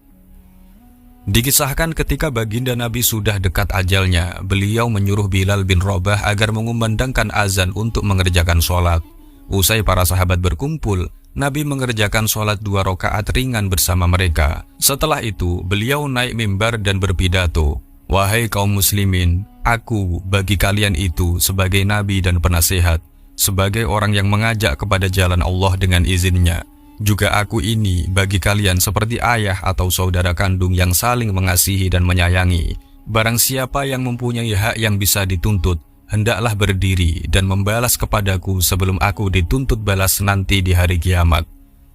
Dikisahkan ketika baginda Nabi sudah dekat ajalnya, beliau menyuruh Bilal bin Rabah agar mengumandangkan azan untuk mengerjakan sholat. Usai para sahabat berkumpul, Nabi mengerjakan sholat 2 rakaat ringan bersama mereka. Setelah itu, beliau naik mimbar dan berpidato, Wahai kaum muslimin, aku bagi kalian itu sebagai nabi dan penasehat, sebagai orang yang mengajak kepada jalan Allah dengan izinnya. Juga aku ini bagi kalian seperti ayah atau saudara kandung yang saling mengasihi dan menyayangi. Barang siapa yang mempunyai hak yang bisa dituntut, hendaklah berdiri dan membalas kepadaku sebelum aku dituntut balas nanti di hari kiamat."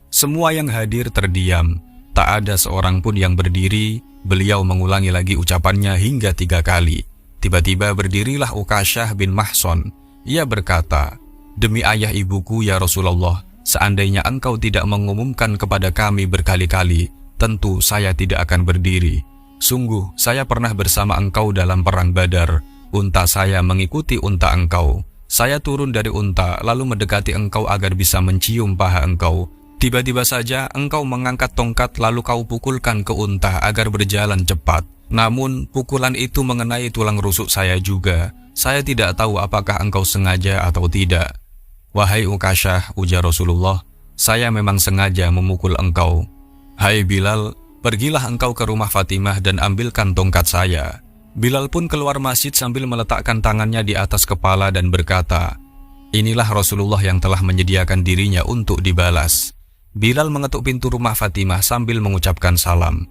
Semua yang hadir terdiam, tak ada seorang pun yang berdiri. Beliau mengulangi lagi ucapannya hingga 3 kali. Tiba-tiba berdirilah Ukasyah bin Mahson. Ia berkata, "Demi ayah ibuku ya Rasulullah, seandainya engkau tidak mengumumkan kepada kami berkali-kali, tentu saya tidak akan berdiri. Sungguh, saya pernah bersama engkau dalam perang Badar. Unta saya mengikuti unta engkau. Saya turun dari unta lalu mendekati engkau agar bisa mencium paha engkau. Tiba-tiba saja engkau mengangkat tongkat lalu kau pukulkan ke unta agar berjalan cepat. Namun pukulan itu mengenai tulang rusuk saya juga. Saya tidak tahu apakah engkau sengaja atau tidak." "Wahai Ukasyah," ujar Rasulullah, "saya memang sengaja memukul engkau." "Hai Bilal, pergilah engkau ke rumah Fatimah dan ambilkan tongkat saya." Bilal pun keluar masjid sambil meletakkan tangannya di atas kepala dan berkata, "Inilah Rasulullah yang telah menyediakan dirinya untuk dibalas." Bilal mengetuk pintu rumah Fatimah sambil mengucapkan salam.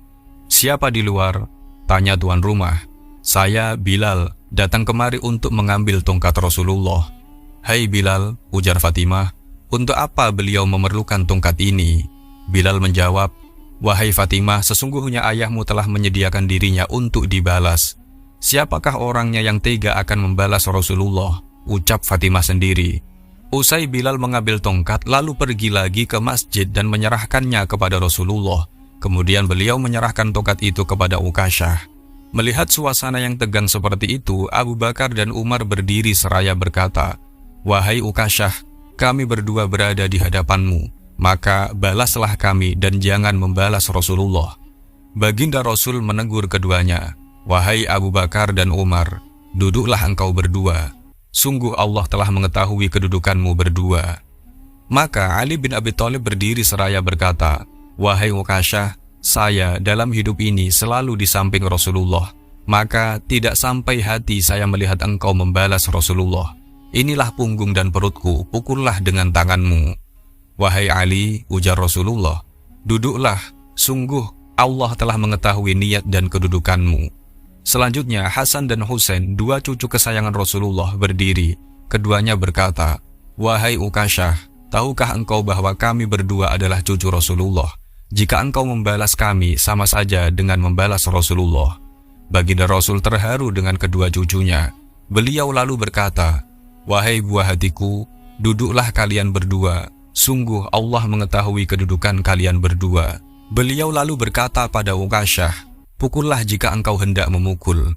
"Siapa di luar?" tanya tuan rumah. "Saya, Bilal, datang kemari untuk mengambil tongkat Rasulullah." "Hai Bilal," ujar Fatimah, "untuk apa beliau memerlukan tongkat ini?" Bilal menjawab, "Wahai Fatimah, sesungguhnya ayahmu telah menyediakan dirinya untuk dibalas. Siapakah orangnya yang tega akan membalas Rasulullah?" ucap Fatimah sendiri. Usai Bilal mengambil tongkat lalu pergi lagi ke masjid dan menyerahkannya kepada Rasulullah. Kemudian beliau menyerahkan tongkat itu kepada Ukasyah. Melihat suasana yang tegang seperti itu, Abu Bakar dan Umar berdiri seraya berkata, "Wahai Ukasyah, kami berdua berada di hadapanmu, maka balaslah kami dan jangan membalas Rasulullah." Baginda Rasul menegur keduanya, "Wahai Abu Bakar dan Umar, duduklah engkau berdua. Sungguh Allah telah mengetahui kedudukanmu berdua." Maka Ali bin Abi Thalib berdiri seraya berkata, "Wahai Ukasyah, saya dalam hidup ini selalu di samping Rasulullah, maka tidak sampai hati saya melihat engkau membalas Rasulullah. Inilah punggung dan perutku, pukullah dengan tanganmu." "Wahai Ali," ujar Rasulullah, "duduklah, sungguh Allah telah mengetahui niat dan kedudukanmu." Selanjutnya Hasan dan Husain, 2 cucu kesayangan Rasulullah, berdiri. Keduanya berkata, "Wahai Ukasyah, tahukah engkau bahwa kami berdua adalah cucu Rasulullah? Jika engkau membalas kami, sama saja dengan membalas Rasulullah." Baginda Rasul terharu dengan kedua cucunya. Beliau lalu berkata, "Wahai buah hatiku, duduklah kalian berdua. Sungguh Allah mengetahui kedudukan kalian berdua." Beliau lalu berkata pada Ukasyah, "Pukullah jika engkau hendak memukul."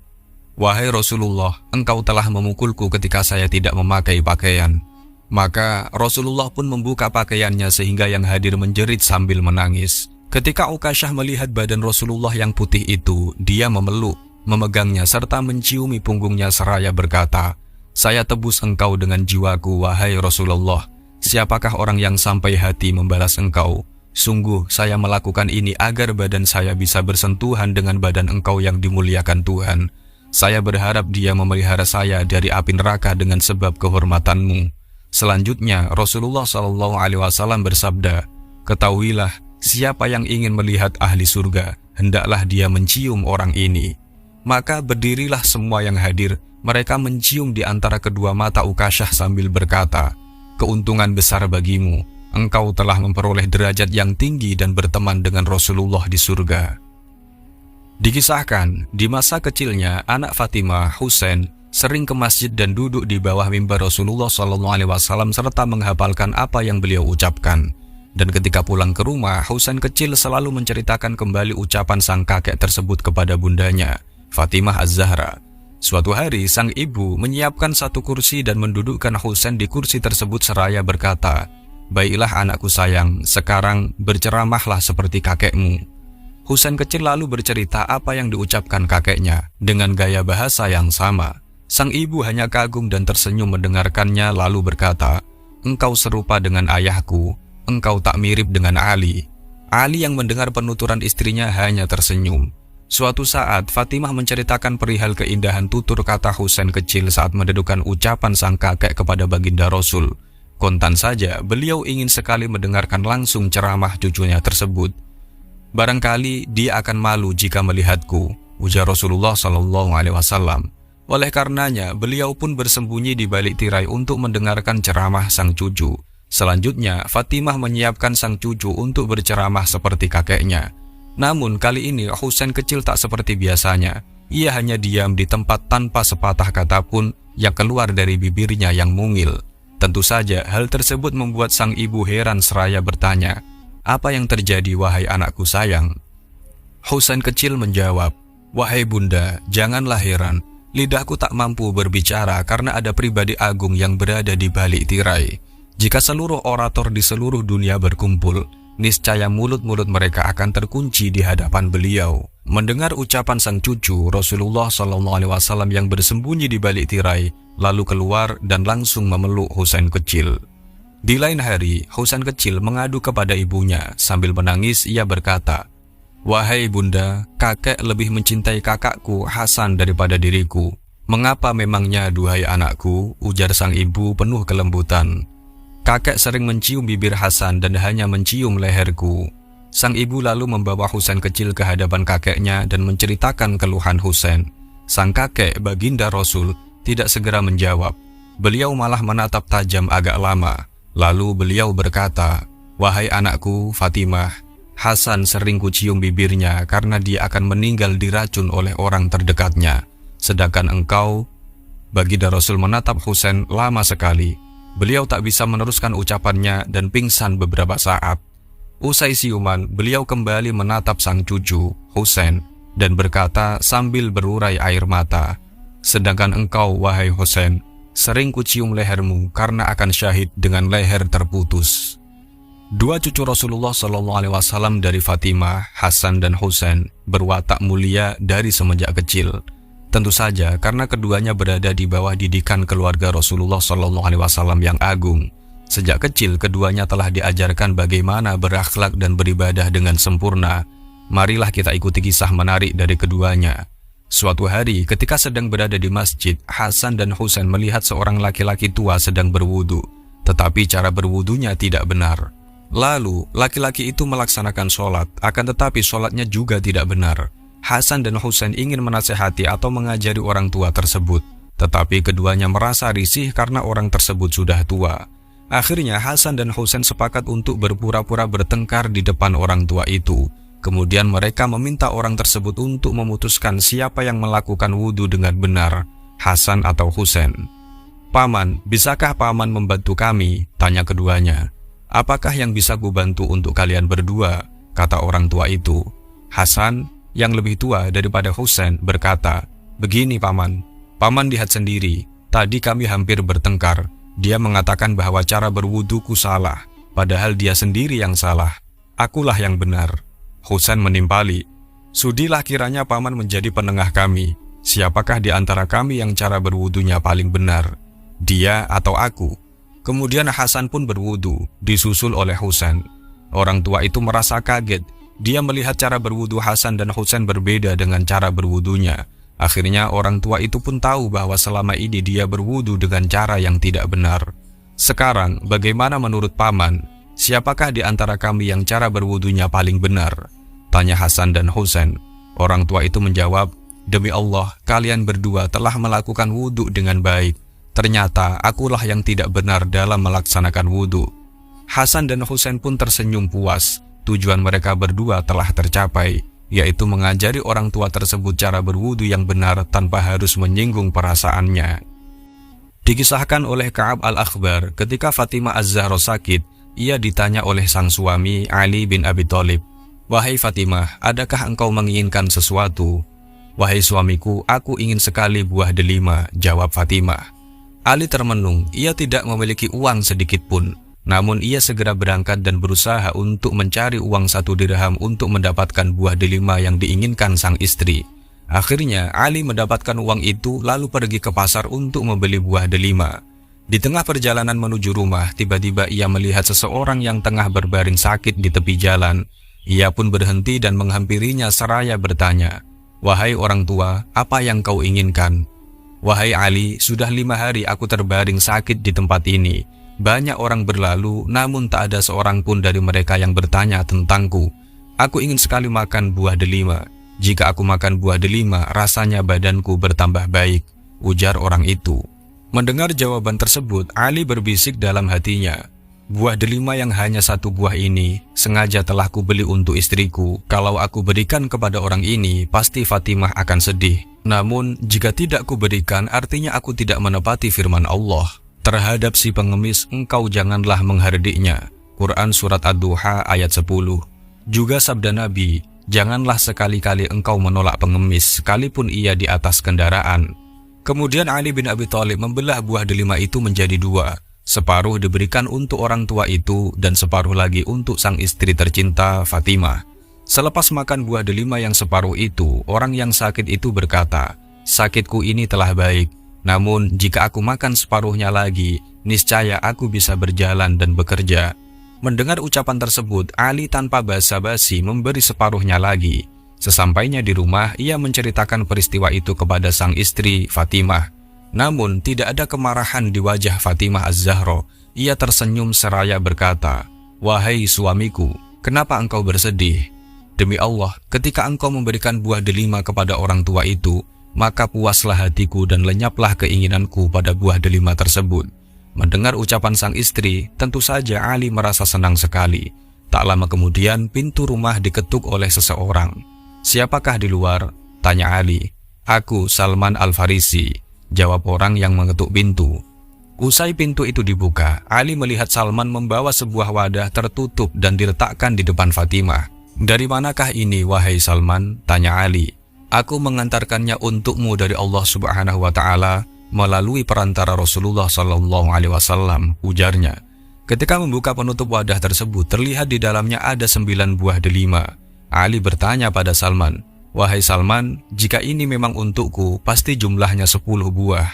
"Wahai Rasulullah, engkau telah memukulku ketika saya tidak memakai pakaian." Maka Rasulullah pun membuka pakaiannya sehingga yang hadir menjerit sambil menangis. Ketika Ukasyah melihat badan Rasulullah yang putih itu, dia memeluk, memegangnya serta menciumi punggungnya seraya berkata, "Saya tebus engkau dengan jiwaku, wahai Rasulullah. Siapakah orang yang sampai hati membalas engkau? Sungguh saya melakukan ini agar badan saya bisa bersentuhan dengan badan engkau yang dimuliakan Tuhan. Saya berharap dia memelihara saya dari api neraka dengan sebab kehormatanmu." Selanjutnya Rasulullah SAW bersabda, "Ketahuilah, siapa yang ingin melihat ahli surga, hendaklah dia mencium orang ini." Maka berdirilah semua yang hadir. Mereka mencium di antara kedua mata Ukasyah sambil berkata, "Keuntungan besar bagimu. Engkau telah memperoleh derajat yang tinggi dan berteman dengan Rasulullah di surga." Dikisahkan, di masa kecilnya, anak Fatimah, Husain, sering ke masjid dan duduk di bawah mimbar Rasulullah SAW serta menghafalkan apa yang beliau ucapkan. Dan ketika pulang ke rumah, Husain kecil selalu menceritakan kembali ucapan sang kakek tersebut kepada bundanya, Fatimah Az-Zahra. Suatu hari, sang ibu menyiapkan satu kursi dan mendudukkan Husain di kursi tersebut seraya berkata, "Baiklah anakku sayang, sekarang berceramahlah seperti kakekmu." Husain kecil lalu bercerita apa yang diucapkan kakeknya dengan gaya bahasa yang sama. Sang ibu hanya kagum dan tersenyum mendengarkannya lalu berkata, "Engkau serupa dengan ayahku, engkau tak mirip dengan Ali." Ali yang mendengar penuturan istrinya hanya tersenyum. Suatu saat Fatimah menceritakan perihal keindahan tutur kata Husain kecil saat mendudukan ucapan sang kakek kepada baginda Rasul. Kontan saja beliau ingin sekali mendengarkan langsung ceramah cucunya tersebut. "Barangkali dia akan malu jika melihatku," ujar Rasulullah SAW. Oleh karenanya, beliau pun bersembunyi di balik tirai untuk mendengarkan ceramah sang cucu. Selanjutnya, Fatimah menyiapkan sang cucu untuk berceramah seperti kakeknya. Namun kali ini Husain kecil tak seperti biasanya. Ia hanya diam di tempat tanpa sepatah kata pun yang keluar dari bibirnya yang mungil. Tentu saja hal tersebut membuat sang ibu heran seraya bertanya, "Apa yang terjadi wahai anakku sayang?" Husain kecil menjawab, "Wahai bunda, janganlah heran. Lidahku tak mampu berbicara karena ada pribadi agung yang berada di balik tirai. Jika seluruh orator di seluruh dunia berkumpul, niscaya mulut-mulut mereka akan terkunci di hadapan beliau." Mendengar ucapan sang cucu, Rasulullah SAW yang bersembunyi di balik tirai, lalu keluar dan langsung memeluk Husain kecil. Di lain hari, Husain kecil mengadu kepada ibunya. Sambil menangis, ia berkata, "Wahai bunda, kakek lebih mencintai kakakku Hasan daripada diriku." "Mengapa memangnya, duhai anakku?" ujar sang ibu penuh kelembutan. "Kakek sering mencium bibir Hasan dan hanya mencium leherku." Sang ibu lalu membawa Husain kecil ke hadapan kakeknya dan menceritakan keluhan Husain. Sang kakek, baginda Rasul, tidak segera menjawab. Beliau malah menatap tajam agak lama. Lalu beliau berkata, "Wahai anakku Fatimah, Hasan sering kucium bibirnya karena dia akan meninggal diracun oleh orang terdekatnya. Sedangkan engkau..." Baginda Rasul menatap Husain lama sekali. Beliau tak bisa meneruskan ucapannya dan pingsan beberapa saat. Usai siuman, beliau kembali menatap sang cucu, Husain, dan berkata sambil berurai air mata, "Sedangkan engkau, wahai Husain, sering kucium lehermu karena akan syahid dengan leher terputus." Dua cucu Rasulullah SAW dari Fatimah, Hasan dan Husain, berwatak mulia dari semenjak kecil. Tentu saja karena keduanya berada di bawah didikan keluarga Rasulullah SAW yang agung. Sejak kecil keduanya telah diajarkan bagaimana berakhlak dan beribadah dengan sempurna. Marilah kita ikuti kisah menarik dari keduanya. Suatu hari ketika sedang berada di masjid, Hasan dan Husain melihat seorang laki-laki tua sedang berwudu, tetapi cara berwudunya tidak benar. Lalu laki-laki itu melaksanakan sholat, akan tetapi sholatnya juga tidak benar. Hasan dan Husain ingin menasehati atau mengajari orang tua tersebut, tetapi keduanya merasa risih karena orang tersebut sudah tua. Akhirnya Hasan dan Husain sepakat untuk berpura-pura bertengkar di depan orang tua itu. Kemudian mereka meminta orang tersebut untuk memutuskan siapa yang melakukan wudhu dengan benar, Hasan atau Husain. "Paman, bisakah paman membantu kami?" tanya keduanya. "Apakah yang bisa kubantu untuk kalian berdua?" kata orang tua itu. Hasan, yang lebih tua daripada Husain, berkata, "Begini paman, paman lihat sendiri, tadi kami hampir bertengkar. Dia mengatakan bahwa cara berwuduku salah, padahal dia sendiri yang salah. Akulah yang benar." Husain menimpali, "Sudilah kiranya paman menjadi penengah kami. Siapakah di antara kami yang cara berwudunya paling benar, dia atau aku?" Kemudian Hasan pun berwudu, disusul oleh Husain. Orang tua itu merasa kaget. Dia melihat cara berwudu Hasan dan Husain berbeda dengan cara berwudunya. Akhirnya orang tua itu pun tahu bahwa selama ini dia berwudu dengan cara yang tidak benar. "Sekarang bagaimana menurut paman? Siapakah di antara kami yang cara berwudunya paling benar?" tanya Hasan dan Husain. Orang tua itu menjawab, "Demi Allah, kalian berdua telah melakukan wudu dengan baik. Ternyata akulah yang tidak benar dalam melaksanakan wudu." Hasan dan Husain pun tersenyum puas. Tujuan mereka berdua telah tercapai, yaitu mengajari orang tua tersebut cara berwudu yang benar tanpa harus menyinggung perasaannya. Dikisahkan oleh Ka'ab al-Akhbar, ketika Fatimah Az-Zahra sakit, ia ditanya oleh sang suami Ali bin Abi Thalib, "Wahai Fatimah, adakah engkau menginginkan sesuatu?" "Wahai suamiku, aku ingin sekali buah delima," jawab Fatimah. Ali termenung, ia tidak memiliki uang sedikit pun. Namun ia segera berangkat dan berusaha untuk mencari uang 1 dirham untuk mendapatkan buah delima yang diinginkan sang istri. Akhirnya Ali mendapatkan uang itu lalu pergi ke pasar untuk membeli buah delima. Di tengah perjalanan menuju rumah, tiba-tiba ia melihat seseorang yang tengah berbaring sakit di tepi jalan. Ia pun berhenti dan menghampirinya seraya bertanya, "Wahai orang tua, apa yang kau inginkan?" "Wahai Ali, sudah 5 hari aku terbaring sakit di tempat ini. Banyak orang berlalu, namun tak ada seorang pun dari mereka yang bertanya tentangku. Aku ingin sekali makan buah delima. Jika aku makan buah delima, rasanya badanku bertambah baik. ujar orang itu. Mendengar jawaban tersebut, Ali berbisik dalam hatinya, buah delima yang hanya satu buah ini sengaja telah kubeli untuk istriku. Kalau aku berikan kepada orang ini, pasti Fatimah akan sedih. Namun, jika tidak kuberikan, artinya aku tidak menepati firman Allah. Terhadap si pengemis, engkau janganlah menghardiknya. Quran Surat Ad-Duha ayat 10. Juga sabda Nabi, janganlah sekali-kali engkau menolak pengemis, sekalipun ia di atas kendaraan. Kemudian Ali bin Abi Thalib membelah buah delima itu menjadi dua. Separuh diberikan untuk orang tua itu dan separuh lagi untuk sang istri tercinta Fatimah. Selepas makan buah delima yang separuh itu, orang yang sakit itu berkata, sakitku ini telah baik, namun jika aku makan separuhnya lagi, niscaya aku bisa berjalan dan bekerja. Mendengar ucapan tersebut, Ali tanpa basa-basi memberi separuhnya lagi. Sesampainya di rumah, ia menceritakan peristiwa itu kepada sang istri Fatimah. Namun, tidak ada kemarahan di wajah Fatimah Az-Zahra. Ia tersenyum seraya berkata, wahai suamiku, kenapa engkau bersedih? Demi Allah, ketika engkau memberikan buah delima kepada orang tua itu, maka puaslah hatiku dan lenyaplah keinginanku pada buah delima tersebut. Mendengar ucapan sang istri, tentu saja Ali merasa senang sekali. Tak lama kemudian, pintu rumah diketuk oleh seseorang. Siapakah di luar? Tanya Ali. Aku, Salman Al-Farisi, jawab orang yang mengetuk pintu. Usai pintu itu dibuka, Ali melihat Salman membawa sebuah wadah tertutup dan diletakkan di depan Fatimah. Dari manakah ini, wahai Salman? Tanya Ali. Aku mengantarkannya untukmu dari Allah Subhanahu wa Ta'ala melalui perantara Rasulullah Sallallahu Alaihi Wasallam, ujarnya. Ketika membuka penutup wadah tersebut, terlihat di dalamnya ada 9 buah delima. Ali bertanya pada Salman, wahai Salman, jika ini memang untukku, pasti jumlahnya 10 buah.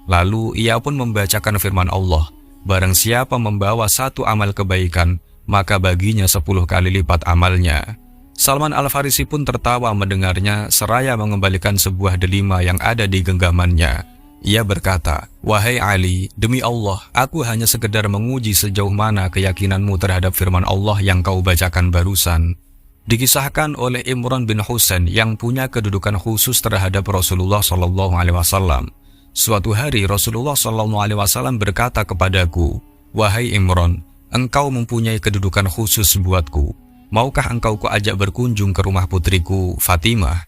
Lalu ia pun membacakan firman Allah, barang siapa membawa satu amal kebaikan, maka baginya 10 kali lipat amalnya. Salman Al-Farisi pun tertawa mendengarnya seraya mengembalikan sebuah delima yang ada di genggamannya. Ia berkata, wahai Ali, demi Allah, aku hanya sekedar menguji sejauh mana keyakinanmu terhadap firman Allah yang kau bacakan barusan. Dikisahkan oleh Imran bin Husain yang punya kedudukan khusus terhadap Rasulullah SAW. Suatu hari Rasulullah SAW berkata kepadaku, wahai Imran, engkau mempunyai kedudukan khusus buatku. Maukah engkau kuajak berkunjung ke rumah putriku Fatimah?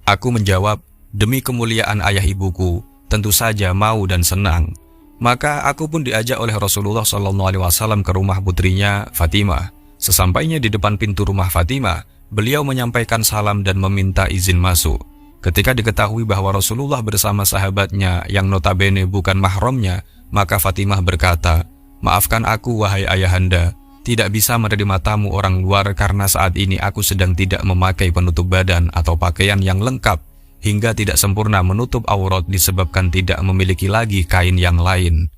Aku menjawab, demi kemuliaan ayah ibuku, tentu saja mau dan senang. Maka aku pun diajak oleh Rasulullah SAW ke rumah putrinya Fatimah. Sesampainya di depan pintu rumah Fatimah, beliau menyampaikan salam dan meminta izin masuk. Ketika diketahui bahwa Rasulullah bersama sahabatnya yang notabene bukan mahramnya, maka Fatimah berkata, maafkan aku wahai ayahanda, tidak bisa menerima tamu orang luar karena saat ini aku sedang tidak memakai penutup badan atau pakaian yang lengkap, hingga tidak sempurna menutup aurat disebabkan tidak memiliki lagi kain yang lain.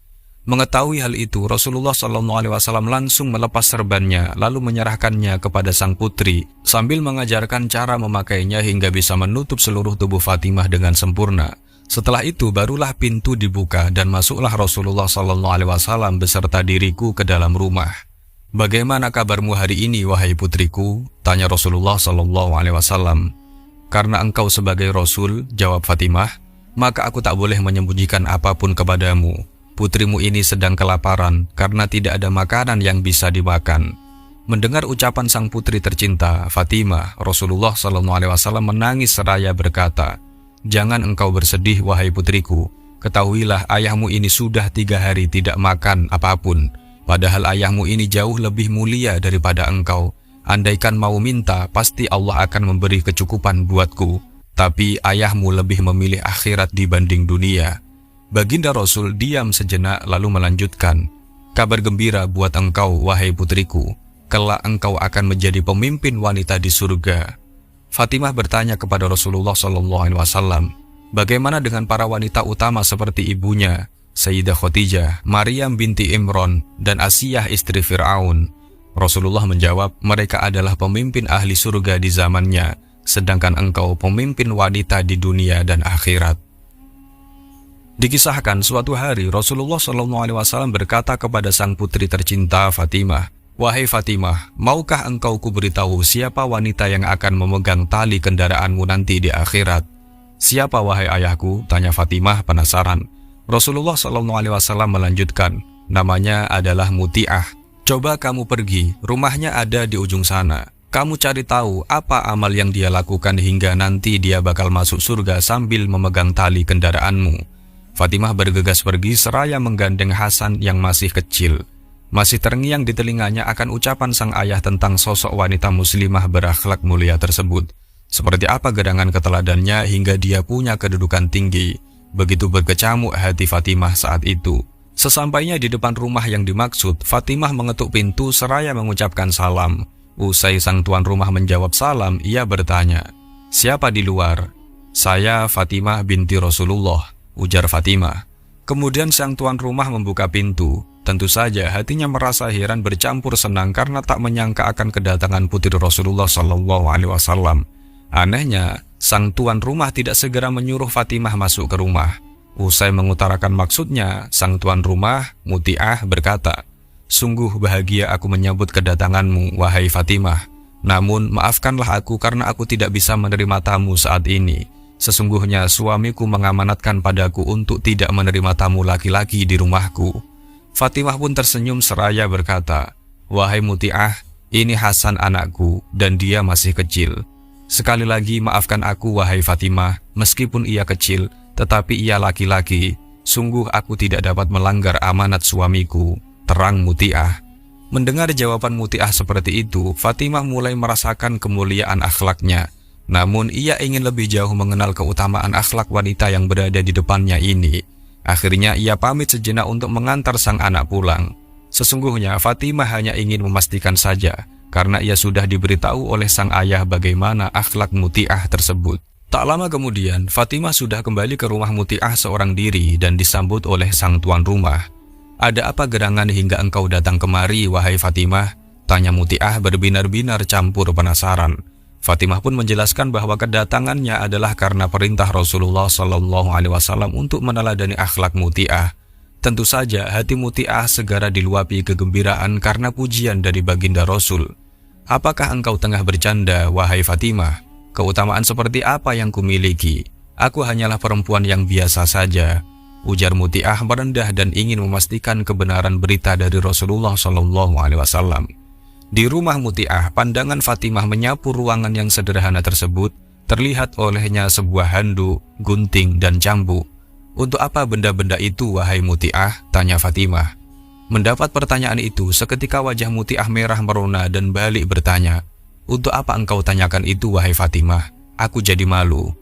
Mengetahui hal itu, Rasulullah SAW langsung melepas serbannya lalu menyerahkannya kepada sang putri sambil mengajarkan cara memakainya hingga bisa menutup seluruh tubuh Fatimah dengan sempurna. Setelah itu barulah pintu dibuka dan masuklah Rasulullah SAW beserta diriku ke dalam rumah. Bagaimana kabarmu hari ini, wahai putriku? Tanya Rasulullah SAW. Karena engkau sebagai Rasul, jawab Fatimah, maka aku tak boleh menyembunyikan apapun kepadamu. Putrimu ini sedang kelaparan karena tidak ada makanan yang bisa dimakan. Mendengar ucapan sang putri tercinta, Fatimah, Rasulullah SAW menangis seraya berkata, jangan engkau bersedih, wahai putriku. Ketahuilah ayahmu ini sudah 3 hari tidak makan apapun. Padahal ayahmu ini jauh lebih mulia daripada engkau. Andaikan mau minta, pasti Allah akan memberi kecukupan buatku. Tapi ayahmu lebih memilih akhirat dibanding dunia. Baginda Rasul diam sejenak lalu melanjutkan, kabar gembira buat engkau, wahai putriku. Kelak engkau akan menjadi pemimpin wanita di surga. Fatimah bertanya kepada Rasulullah SAW, bagaimana dengan para wanita utama seperti ibunya, Sayyidah Khadijah, Maryam binti Imran, dan Asiyah istri Fir'aun? Rasulullah menjawab, mereka adalah pemimpin ahli surga di zamannya, sedangkan engkau pemimpin wanita di dunia dan akhirat. Dikisahkan suatu hari Rasulullah SAW berkata kepada sang putri tercinta Fatimah, wahai Fatimah, maukah engkau kuberitahu siapa wanita yang akan memegang tali kendaraanmu nanti di akhirat? "Siapa wahai ayahku?" tanya Fatimah penasaran. Rasulullah SAW melanjutkan, "Namanya adalah Muti'ah. Coba kamu pergi, rumahnya ada di ujung sana. Kamu cari tahu apa amal yang dia lakukan hingga nanti dia bakal masuk surga sambil memegang tali kendaraanmu." Fatimah bergegas pergi seraya menggandeng Hasan yang masih kecil. Masih terngiang di telinganya akan ucapan sang ayah tentang sosok wanita muslimah berakhlak mulia tersebut. Seperti apa gerangan keteladannya hingga dia punya kedudukan tinggi. Begitu berkecamuk hati Fatimah saat itu. Sesampainya di depan rumah yang dimaksud, Fatimah mengetuk pintu seraya mengucapkan salam. Usai sang tuan rumah menjawab salam, ia bertanya, "Siapa di luar?" "Saya Fatimah binti Rasulullah," ujar Fatimah. Kemudian sang tuan rumah membuka pintu. Tentu saja hatinya merasa heran bercampur senang karena tak menyangka akan kedatangan putri Rasulullah SAW. Anehnya, sang tuan rumah tidak segera menyuruh Fatimah masuk ke rumah. Usai mengutarakan maksudnya, sang tuan rumah, Muti'ah, berkata, "Sungguh bahagia aku menyambut kedatanganmu, wahai Fatimah. Namun maafkanlah aku karena aku tidak bisa menerima tamu saat ini. Sesungguhnya suamiku mengamanatkan padaku untuk tidak menerima tamu laki-laki di rumahku." Fatimah pun tersenyum seraya berkata, "Wahai Muti'ah, ini Hasan anakku dan dia masih kecil. Sekali lagi maafkan aku wahai Fatimah, meskipun ia kecil, tetapi ia laki-laki. Sungguh aku tidak dapat melanggar amanat suamiku," terang Muti'ah. Mendengar jawaban Muti'ah seperti itu, Fatimah mulai merasakan kemuliaan akhlaknya. Namun ia ingin lebih jauh mengenal keutamaan akhlak wanita yang berada di depannya ini. Akhirnya ia pamit sejenak untuk mengantar sang anak pulang. Sesungguhnya Fatimah hanya ingin memastikan saja, karena ia sudah diberitahu oleh sang ayah bagaimana akhlak Muti'ah tersebut. Tak lama kemudian, Fatimah sudah kembali ke rumah Muti'ah seorang diri dan disambut oleh sang tuan rumah. "Ada apa gerangan hingga engkau datang kemari, wahai Fatimah?" tanya Muti'ah berbinar-binar campur penasaran. Fatimah pun menjelaskan bahwa kedatangannya adalah karena perintah Rasulullah SAW untuk meneladani akhlak Muti'ah. Tentu saja hati Muti'ah segera diluapi kegembiraan karena pujian dari baginda Rasul. "Apakah engkau tengah bercanda, wahai Fatimah? Keutamaan seperti apa yang kumiliki? Aku hanyalah perempuan yang biasa saja," ujar Muti'ah merendah dan ingin memastikan kebenaran berita dari Rasulullah SAW. Di rumah Muti'ah, pandangan Fatimah menyapu ruangan yang sederhana tersebut. Terlihat olehnya sebuah handuk, gunting, dan cambuk. "Untuk apa benda-benda itu, wahai Muti'ah?" tanya Fatimah. Mendapat pertanyaan itu, seketika wajah Muti'ah merah merona dan balik bertanya, "Untuk apa engkau tanyakan itu, wahai Fatimah? Aku jadi malu."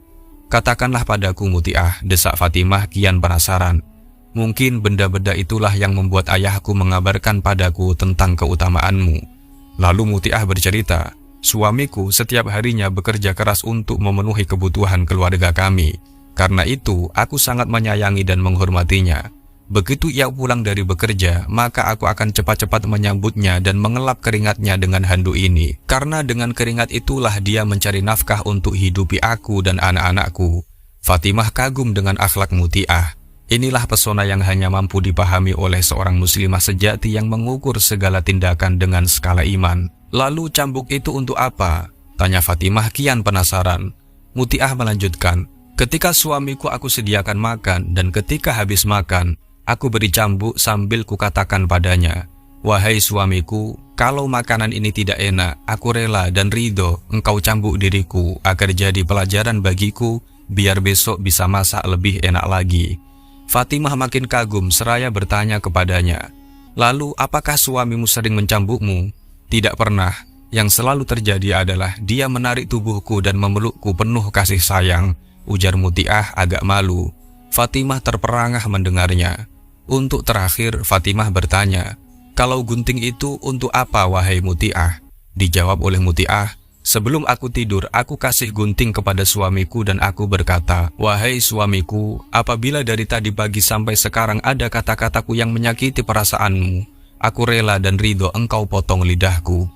"Katakanlah padaku, Muti'ah," desak Fatimah kian penasaran. "Mungkin benda-benda itulah yang membuat ayahku mengabarkan padaku tentang keutamaanmu." Lalu Muti'ah bercerita, "Suamiku setiap harinya bekerja keras untuk memenuhi kebutuhan keluarga kami. Karena itu, aku sangat menyayangi dan menghormatinya. Begitu ia pulang dari bekerja, maka aku akan cepat-cepat menyambutnya dan mengelap keringatnya dengan handuk ini. Karena dengan keringat itulah dia mencari nafkah untuk hidupi aku dan anak-anakku." Fatimah kagum dengan akhlak Muti'ah. Inilah pesona yang hanya mampu dipahami oleh seorang muslimah sejati yang mengukur segala tindakan dengan skala iman. "Lalu cambuk itu untuk apa?" tanya Fatimah kian penasaran. Muti'ah melanjutkan, "Ketika suamiku aku sediakan makan dan ketika habis makan, aku beri cambuk sambil kukatakan padanya, 'Wahai suamiku, kalau makanan ini tidak enak, aku rela dan ridho engkau cambuk diriku agar jadi pelajaran bagiku biar besok bisa masak lebih enak lagi.'" Fatimah makin kagum seraya bertanya kepadanya, "Lalu apakah suamimu sering mencambukmu?" "Tidak pernah. Yang selalu terjadi adalah dia menarik tubuhku dan memelukku penuh kasih sayang," ujar Muti'ah agak malu. Fatimah terperangah mendengarnya. Untuk terakhir, Fatimah bertanya, "Kalau gunting itu untuk apa, wahai Muti'ah?" Dijawab oleh Muti'ah, "Sebelum aku tidur, aku kasih gunting kepada suamiku dan aku berkata, 'Wahai suamiku, apabila dari tadi pagi sampai sekarang ada kata-kataku yang menyakiti perasaanmu, aku rela dan ridho engkau potong lidahku.'"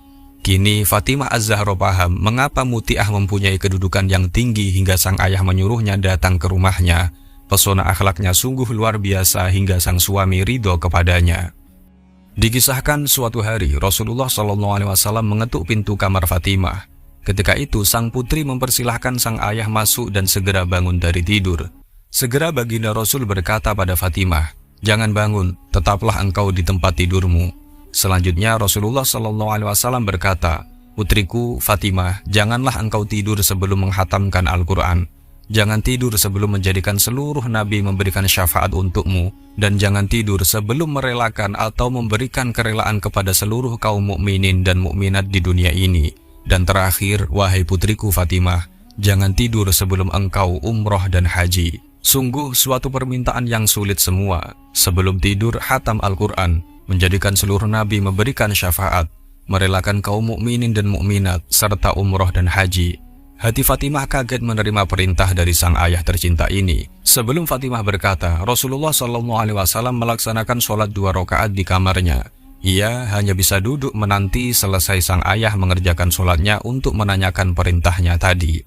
Kini Fatimah Az-Zahra paham mengapa Muti'ah mempunyai kedudukan yang tinggi hingga sang ayah menyuruhnya datang ke rumahnya. Pesona akhlaknya sungguh luar biasa hingga sang suami ridho kepadanya. Dikisahkan suatu hari Rasulullah SAW mengetuk pintu kamar Fatimah. Ketika itu sang putri mempersilahkan sang ayah masuk dan segera bangun dari tidur. Segera baginda Rasul berkata pada Fatimah, "Jangan bangun, tetaplah engkau di tempat tidurmu." Selanjutnya Rasulullah SAW berkata, "Putriku Fatimah, janganlah engkau tidur sebelum menghatamkan Al-Quran. Jangan tidur sebelum menjadikan seluruh nabi memberikan syafaat untukmu, dan jangan tidur sebelum merelakan atau memberikan kerelaan kepada seluruh kaum mukminin dan mukminat di dunia ini. Dan terakhir, wahai putriku Fatimah, jangan tidur sebelum engkau umroh dan haji." Sungguh suatu permintaan yang sulit semua. Sebelum tidur hatam Al-Quran, menjadikan seluruh nabi memberikan syafaat, merelakan kaum mukminin dan mukminat, serta umroh dan haji. Hati Fatimah kaget menerima perintah dari sang ayah tercinta ini. Sebelum Fatimah berkata, Rasulullah SAW melaksanakan sholat 2 rakaat di kamarnya. Ia hanya bisa duduk menanti selesai sang ayah mengerjakan sholatnya untuk menanyakan perintahnya tadi.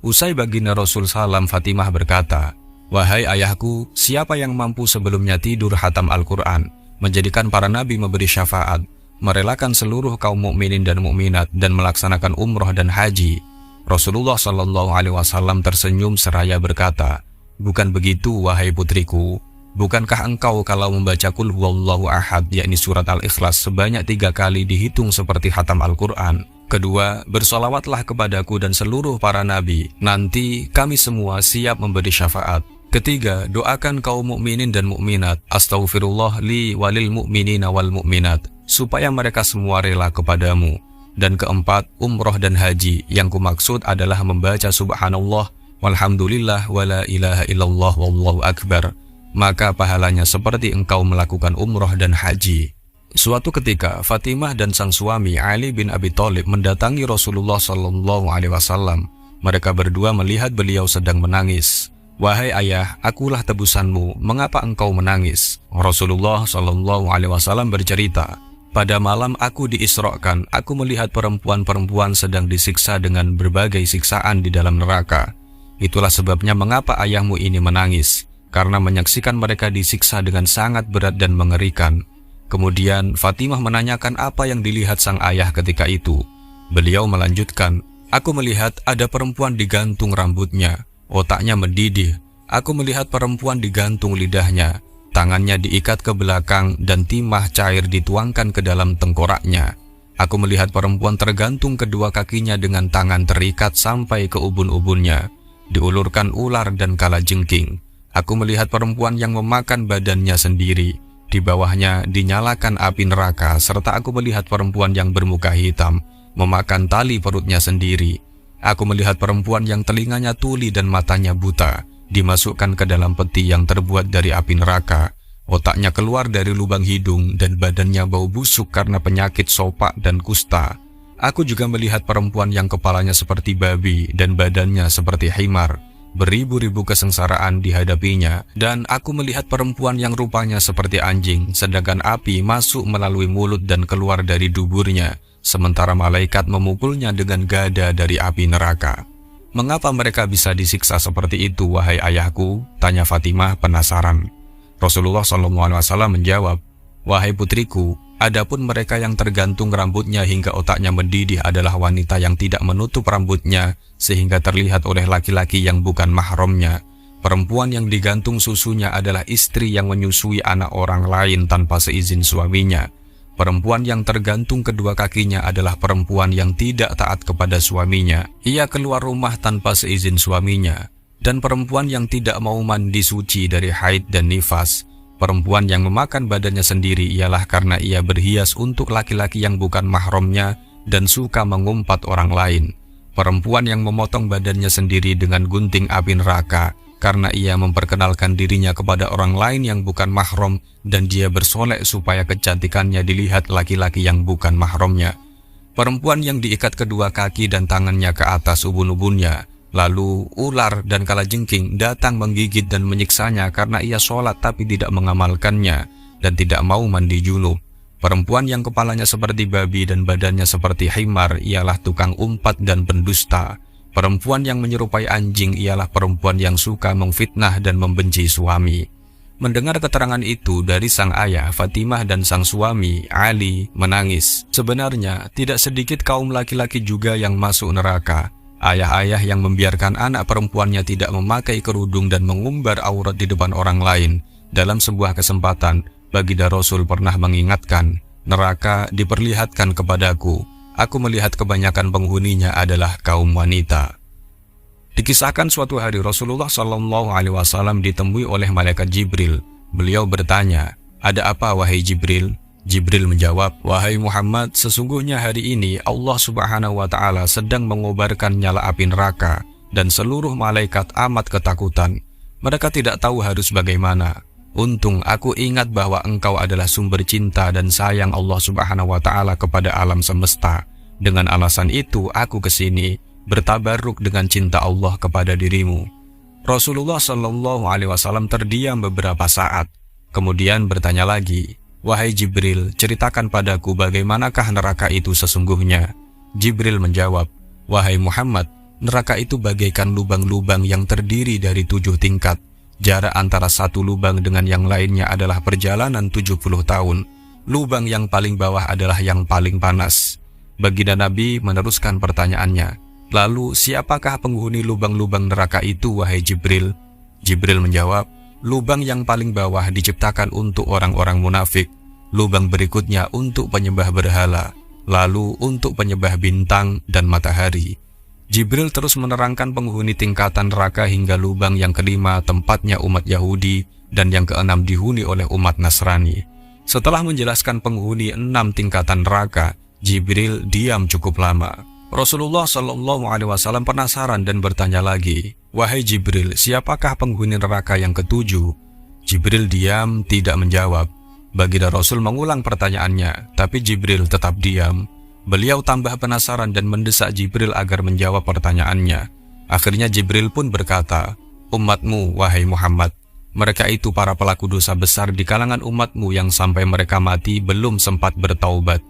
Usai baginda Rasul SAW, Fatimah berkata, "Wahai ayahku, siapa yang mampu sebelumnya tidur hatam Al-Quran, menjadikan para nabi memberi syafaat, merelakan seluruh kaum mukminin dan mukminat, dan melaksanakan umroh dan haji?" Rasulullah SAW tersenyum seraya berkata, "Bukan begitu, wahai putriku. Bukankah engkau kalau membaca Qul Huwallahu Ahad, yakni surat Al-Ikhlas, sebanyak 3 kali dihitung seperti hatam Al-Quran? Kedua, bersolawatlah kepadaku dan seluruh para nabi. Nanti kami semua siap memberi syafaat. Ketiga, doakan kaum mukminin dan mukminat, astaghfirullah li walil mu'minina wal mu'minat, supaya mereka semua rela kepadamu. Dan keempat, umroh dan haji, yang kumaksud adalah membaca subhanallah, walhamdulillah, wala ilaha illallah, wallahu akbar. Maka pahalanya seperti engkau melakukan umroh dan haji." Suatu ketika, Fatimah dan sang suami Ali bin Abi Thalib mendatangi Rasulullah SAW. Mereka berdua melihat beliau sedang menangis. "Wahai ayah, akulah tebusanmu, mengapa engkau menangis?" Rasulullah SAW bercerita, "Pada malam aku diisrokan, aku melihat perempuan-perempuan sedang disiksa dengan berbagai siksaan di dalam neraka. Itulah sebabnya mengapa ayahmu ini menangis, karena menyaksikan mereka disiksa dengan sangat berat dan mengerikan." Kemudian Fatimah menanyakan apa yang dilihat sang ayah ketika itu. Beliau melanjutkan, "Aku melihat ada perempuan digantung rambutnya, otaknya mendidih. Aku melihat perempuan digantung lidahnya, tangannya diikat ke belakang dan timah cair dituangkan ke dalam tengkoraknya. Aku melihat perempuan tergantung kedua kakinya dengan tangan terikat sampai ke ubun-ubunnya, diulurkan ular dan kalajengking. Aku melihat perempuan yang memakan badannya sendiri, di bawahnya dinyalakan api neraka, serta aku melihat perempuan yang bermuka hitam, memakan tali perutnya sendiri. Aku melihat perempuan yang telinganya tuli dan matanya buta, dimasukkan ke dalam peti yang terbuat dari api neraka. Otaknya keluar dari lubang hidung dan badannya bau busuk karena penyakit sopak dan kusta. Aku juga melihat perempuan yang kepalanya seperti babi dan badannya seperti himar. Beribu-ribu kesengsaraan dihadapinya, dan aku melihat perempuan yang rupanya seperti anjing, sedangkan api masuk melalui mulut dan keluar dari duburnya, sementara malaikat memukulnya dengan gada dari api neraka. Mengapa mereka bisa disiksa seperti itu, wahai ayahku? Tanya Fatimah penasaran. Rasulullah SAW menjawab, "Wahai putriku, adapun mereka yang tergantung rambutnya hingga otaknya mendidih adalah wanita yang tidak menutup rambutnya sehingga terlihat oleh laki-laki yang bukan mahramnya. Perempuan yang digantung susunya adalah istri yang menyusui anak orang lain tanpa seizin suaminya. Perempuan yang tergantung kedua kakinya adalah perempuan yang tidak taat kepada suaminya. Ia keluar rumah tanpa seizin suaminya. Dan perempuan yang tidak mau mandi suci dari haid dan nifas. Perempuan yang memakan badannya sendiri ialah karena ia berhias untuk laki-laki yang bukan mahramnya dan suka mengumpat orang lain. Perempuan yang memotong badannya sendiri dengan gunting api neraka karena ia memperkenalkan dirinya kepada orang lain yang bukan mahram dan dia bersolek supaya kecantikannya dilihat laki-laki yang bukan mahramnya. Perempuan yang diikat kedua kaki dan tangannya ke atas ubun-ubunnya, lalu ular dan kalajengking datang menggigit dan menyiksanya karena ia sholat tapi tidak mengamalkannya dan tidak mau mandi junub. Perempuan yang kepalanya seperti babi dan badannya seperti himar ialah tukang umpat dan pendusta. Perempuan yang menyerupai anjing ialah perempuan yang suka memfitnah dan membenci suami. Mendengar keterangan itu dari sang ayah Fatimah dan sang suami Ali menangis. Sebenarnya tidak sedikit kaum laki-laki juga yang masuk neraka. Ayah-ayah yang membiarkan anak perempuannya tidak memakai kerudung dan mengumbar aurat di depan orang lain. Dalam sebuah kesempatan, baginda Rasul pernah mengingatkan, neraka diperlihatkan kepadaku. Aku melihat kebanyakan penghuninya adalah kaum wanita. Dikisahkan suatu hari Rasulullah SAW ditemui oleh malaikat Jibril. Beliau bertanya, "Ada apa wahai Jibril?" Jibril menjawab, "Wahai Muhammad, sesungguhnya hari ini Allah Subhanahu wa Ta'ala sedang mengobarkan nyala api neraka dan seluruh malaikat amat ketakutan. Mereka tidak tahu harus bagaimana. Untung aku ingat bahwa engkau adalah sumber cinta dan sayang Allah Subhanahu wa Ta'ala kepada alam semesta. Dengan alasan itu aku kesini bertabarruk dengan cinta Allah kepada dirimu." Rasulullah SAW terdiam beberapa saat, kemudian bertanya lagi, "Wahai Jibril, ceritakan padaku bagaimanakah neraka itu sesungguhnya?" Jibril menjawab, "Wahai Muhammad, neraka itu bagaikan lubang-lubang yang terdiri dari 7 tingkat. Jarak antara satu lubang dengan yang lainnya adalah perjalanan 70 tahun. Lubang yang paling bawah adalah yang paling panas." Baginda Nabi meneruskan pertanyaannya, "Lalu siapakah penghuni lubang-lubang neraka itu wahai Jibril?" Jibril menjawab, "Lubang yang paling bawah diciptakan untuk orang-orang munafik, lubang berikutnya untuk penyembah berhala, lalu untuk penyembah bintang dan matahari." Jibril terus menerangkan penghuni tingkatan neraka hingga lubang yang kelima tempatnya umat Yahudi dan yang keenam dihuni oleh umat Nasrani. Setelah menjelaskan penghuni 6 tingkatan neraka, Jibril diam cukup lama. Rasulullah SAW penasaran dan bertanya lagi, "Wahai Jibril, siapakah penghuni neraka yang ke-7?" Jibril diam, tidak menjawab. Baginda Rasul mengulang pertanyaannya, tapi Jibril tetap diam. Beliau tambah penasaran dan mendesak Jibril agar menjawab pertanyaannya. Akhirnya Jibril pun berkata, "Umatmu, wahai Muhammad, mereka itu para pelaku dosa besar di kalangan umatmu yang sampai mereka mati belum sempat bertaubat."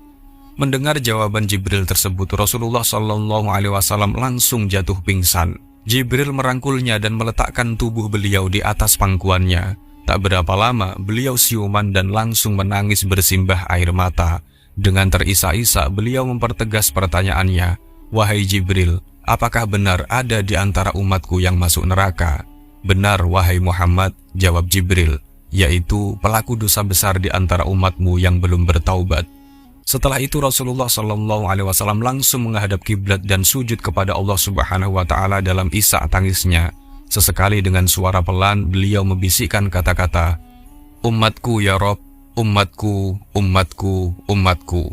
Mendengar jawaban Jibril tersebut, Rasulullah SAW langsung jatuh pingsan. Jibril merangkulnya dan meletakkan tubuh beliau di atas pangkuannya. Tak berapa lama, beliau siuman dan langsung menangis bersimbah air mata. Dengan terisak-isak, beliau mempertegas pertanyaannya, "Wahai Jibril, apakah benar ada di antara umatku yang masuk neraka?" "Benar, wahai Muhammad," jawab Jibril, "yaitu pelaku dosa besar di antara umatmu yang belum bertaubat." Setelah itu Rasulullah SAW langsung menghadap kiblat dan sujud kepada Allah Subhanahu wa Ta'ala dalam isak tangisnya. Sesekali dengan suara pelan beliau membisikkan kata-kata, "Umatku ya Rob, umatku, umatku, umatku."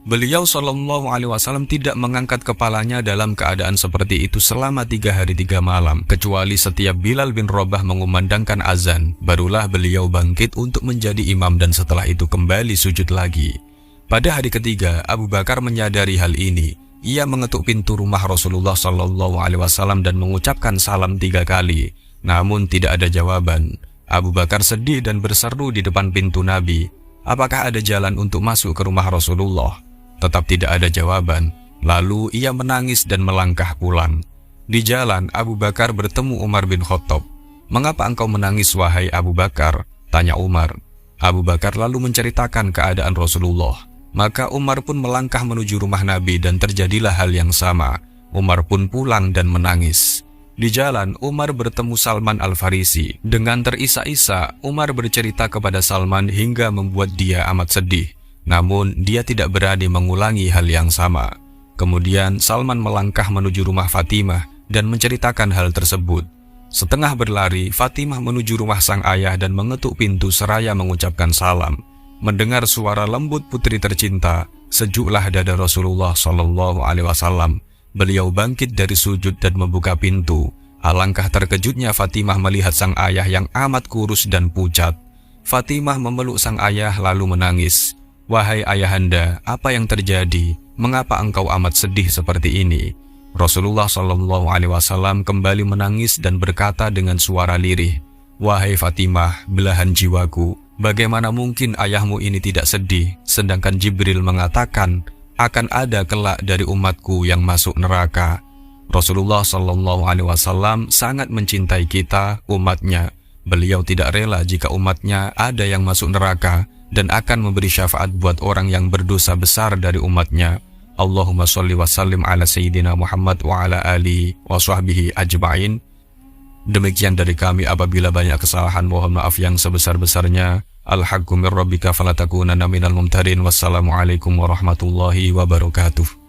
Beliau SAW tidak mengangkat kepalanya dalam keadaan seperti itu selama 3 hari 3 malam, kecuali setiap Bilal bin Rabah mengumandangkan azan, barulah beliau bangkit untuk menjadi imam dan setelah itu kembali sujud lagi. Pada hari ketiga, Abu Bakar menyadari hal ini. Ia mengetuk pintu rumah Rasulullah SAW dan mengucapkan salam 3 kali. Namun tidak ada jawaban. Abu Bakar sedih dan berseru di depan pintu Nabi, "Apakah ada jalan untuk masuk ke rumah Rasulullah?" Tetap tidak ada jawaban. Lalu ia menangis dan melangkah pulang. Di jalan, Abu Bakar bertemu Umar bin Khattab. "Mengapa engkau menangis wahai Abu Bakar?" tanya Umar. Abu Bakar lalu menceritakan keadaan Rasulullah. Maka Umar pun melangkah menuju rumah Nabi dan terjadilah hal yang sama. Umar pun pulang dan menangis. Di jalan, Umar bertemu Salman Al-Farisi. Dengan terisak-isak, Umar bercerita kepada Salman hingga membuat dia amat sedih. Namun, dia tidak berani mengulangi hal yang sama. Kemudian, Salman melangkah menuju rumah Fatimah dan menceritakan hal tersebut. Setengah berlari, Fatimah menuju rumah sang ayah dan mengetuk pintu seraya mengucapkan salam. Mendengar suara lembut putri tercinta, sejuklah dada Rasulullah SAW. Beliau bangkit dari sujud dan membuka pintu. Alangkah terkejutnya Fatimah melihat sang ayah yang amat kurus dan pucat. Fatimah memeluk sang ayah lalu menangis. "Wahai ayahanda, apa yang terjadi? Mengapa engkau amat sedih seperti ini?" Rasulullah SAW kembali menangis dan berkata dengan suara lirih, "Wahai Fatimah, belahan jiwaku, bagaimana mungkin ayahmu ini tidak sedih, sedangkan Jibril mengatakan akan ada kelak dari umatku yang masuk neraka." Rasulullah SAW sangat mencintai kita, umatnya. Beliau tidak rela jika umatnya ada yang masuk neraka dan akan memberi syafaat buat orang yang berdosa besar dari umatnya. Allahumma sholli wa sallim ala Sayyidina Muhammad wa ala alihi wa sahbihi ajma'in. Demikian dari kami, apabila banyak kesalahan mohon maaf yang sebesar-besarnya. Al-haqqu min rabbika falatakunanna minal mumtarin. Wassalamualaikum warahmatullahi wabarakatuh.